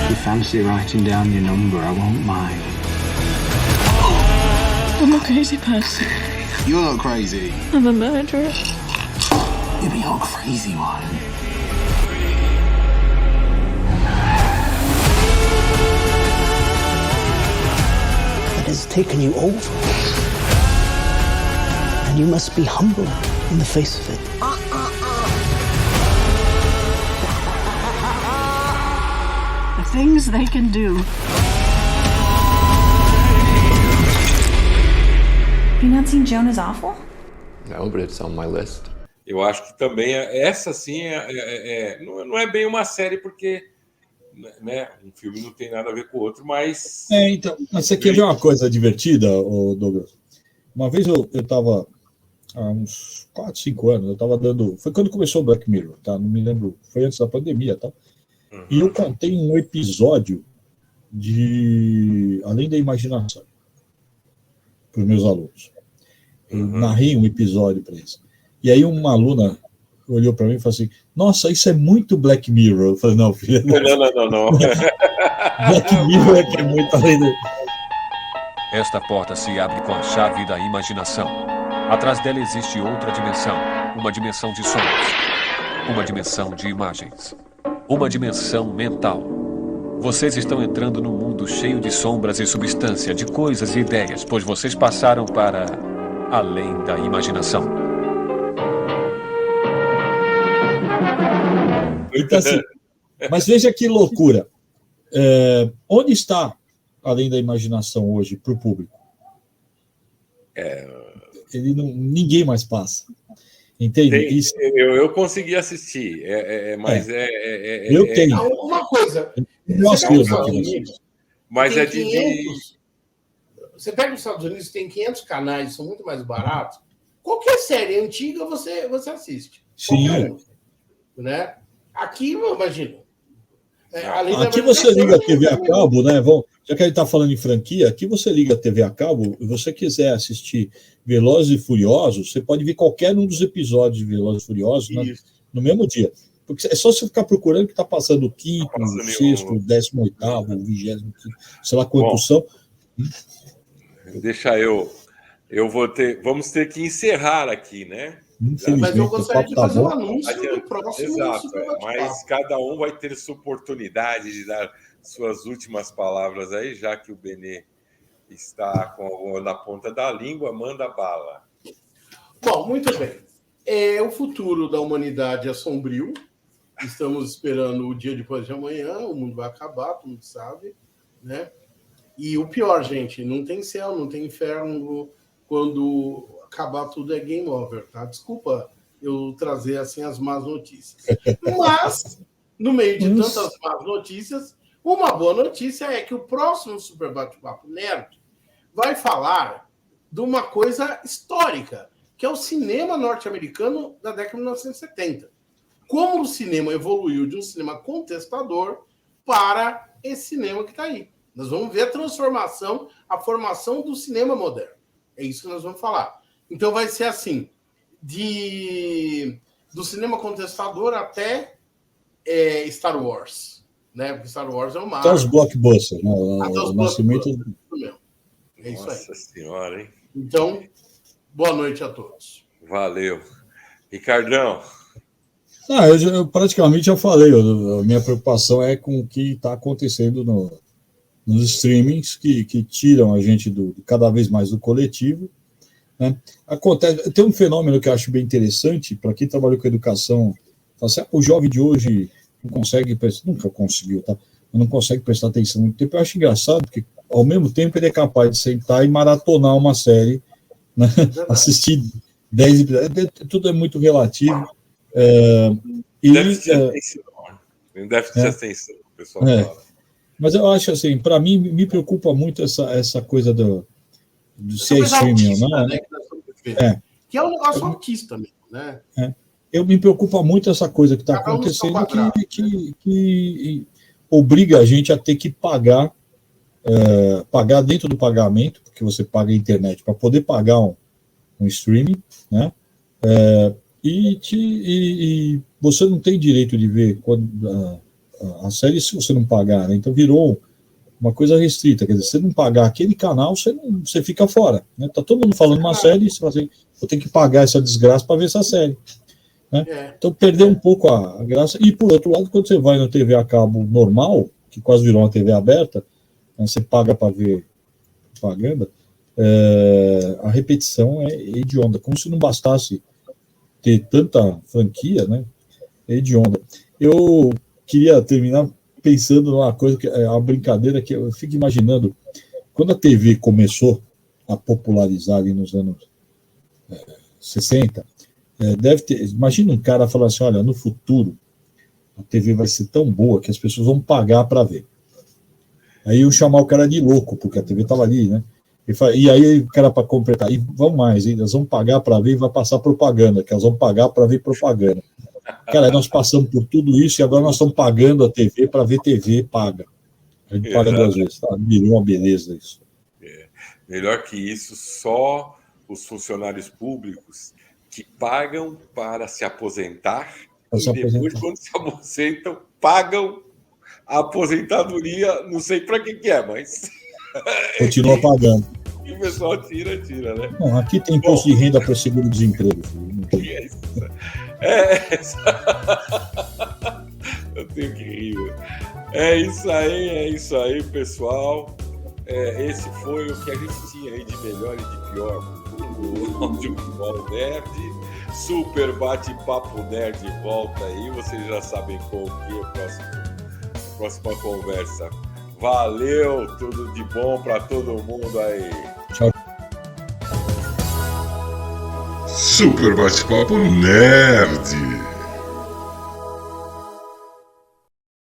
If you fancy writing down your number, I won't mind. I'm a crazy person. You're not crazy. I'm a murderer. You're the old crazy one. It has taken you over. And you must be humble in the face of it. The things they can do. You not seen Joan is Awful? No, but it's on my list. Eu acho que também essa sim não é bem uma série, porque né, um filme não tem nada a ver com o outro, mas... Então, isso aqui é uma coisa divertida, Douglas. Uma vez eu estava, há uns 4, 5 anos, eu estava dando... Foi quando começou o Black Mirror, tá? Não me lembro, foi antes da pandemia, tá? Uhum. E eu contei um episódio de Além da Imaginação para os meus alunos. Eu narrei um episódio para eles. E aí uma aluna olhou para mim e falou assim: nossa, isso é muito Black Mirror. Eu falei: não, filha. Não. Black Mirror é que é muito além do... Esta porta se abre com a chave da imaginação. Atrás dela existe outra dimensão. Uma dimensão de sons. Uma dimensão de imagens. Uma dimensão mental. Vocês estão entrando num mundo cheio de sombras e substância, de coisas e ideias, pois vocês passaram para além da imaginação. Então, assim, mas veja que loucura. Onde está além da imaginação hoje para o público? Ninguém mais passa. Entende? Eu consegui assistir, mas eu tenho. Uma coisa. Mas é de. 500, você pega os Estados Unidos, tem 500 canais, são muito mais baratos. Qualquer série antiga você assiste. Sim. Né? Aqui, eu imagino. Aqui você liga a TV a cabo, né? Já que a gente está falando em franquia, aqui você liga a TV a cabo e você quiser assistir Velozes e Furiosos, você pode ver qualquer um dos episódios de Velozes e Furiosos no mesmo dia. Porque é só você ficar procurando que está passando o 5º, o 6º, o 18º, o 20º, sei lá quantos são. Deixa vamos ter que encerrar aqui, né? Mas eu gostaria de fazer um anúncio do próximo. Exato, mas cada um vai ter sua oportunidade de dar suas últimas palavras aí, já que o Benê está na ponta da língua, manda bala. Bom, muito bem. O futuro da humanidade é sombrio. Estamos esperando o dia depois de amanhã, o mundo vai acabar, todo mundo sabe, né? E o pior, gente, não tem céu, não tem inferno. Quando acabar tudo é game over, tá? Desculpa eu trazer assim as más notícias. Mas, no meio de tantas más notícias, uma boa notícia é que o próximo Super Bate-Papo Nerd vai falar de uma coisa histórica, que é o cinema norte-americano da década de 1970. Como o cinema evoluiu de um cinema contestador para esse cinema que está aí. Nós vamos ver a transformação, a formação do cinema moderno. É isso que nós vamos falar. Então vai ser assim, do cinema contestador até Star Wars. Né? Porque Star Wars é uma... Até os blockbusters. Né? O nascimento... É isso aí. Nossa Senhora, hein? Então, boa noite a todos. Valeu. Ricardão. Eu praticamente já falei. A minha preocupação é com o que está acontecendo nos streamings que tiram a gente cada vez mais do coletivo. Né? Tem um fenômeno que eu acho bem interessante, para quem trabalha com educação, assim, o jovem de hoje não consegue, nunca conseguiu, tá? Não consegue prestar atenção muito tempo. Eu acho engraçado, porque ao mesmo tempo ele é capaz de sentar e maratonar uma série, né? Assistir 10 episódios, tudo é muito relativo. Deve ter atenção. Deve ter atenção, o pessoal fala. Mas eu acho assim, para mim, me preocupa muito essa coisa do ser streaming, né? Que é um negócio autista mesmo, né? Eu me preocupa muito essa coisa que está acontecendo, que obriga a gente a ter que pagar dentro do pagamento, porque você paga a internet para poder pagar um streaming, né? E você não tem direito de ver a série se você não pagar, né? Então virou uma coisa restrita, quer dizer, se você não pagar aquele canal, você fica fora, né? Tá todo mundo falando uma série, você fala assim, vou ter que pagar essa desgraça para ver essa série, né? Então perdeu um pouco a graça. E por outro lado, quando você vai na TV a cabo normal, que quase virou uma TV aberta, né? Você paga para ver propaganda, a repetição é hedionda, como se não bastasse ter tanta franquia, né? É hedionda. Eu queria terminar pensando numa coisa, que é uma brincadeira que eu fico imaginando, quando a TV começou a popularizar ali nos anos 60, deve ter, imagina um cara falar assim, olha, no futuro a TV vai ser tão boa que as pessoas vão pagar para ver. Aí eu chamar o cara de louco, porque a TV estava ali, né? E aí o cara para completar, e vão mais, elas vão pagar para ver e vai passar propaganda, que elas vão pagar para ver propaganda. Cara, nós passamos por tudo isso e agora nós estamos pagando a TV para ver TV paga. A gente paga 2 vezes, tá? Virou uma beleza isso. Melhor que isso, só os funcionários públicos que pagam para se aposentar Para se depois, aposentar. quando se aposentam, pagam a aposentadoria, não sei para que é, mas Continua pagando. e o pessoal tira, né? Bom, aqui tem imposto de renda para seguro-desemprego. Eu tenho que rir. É isso aí, pessoal. Esse foi o que a gente tinha aí de melhor e de pior no Audiovisual Nerd. Super bate-papo nerd volta aí. Vocês já sabem qual que é a próxima conversa. Valeu, tudo de bom para todo mundo aí. Tchau. Super bate-papo nerd.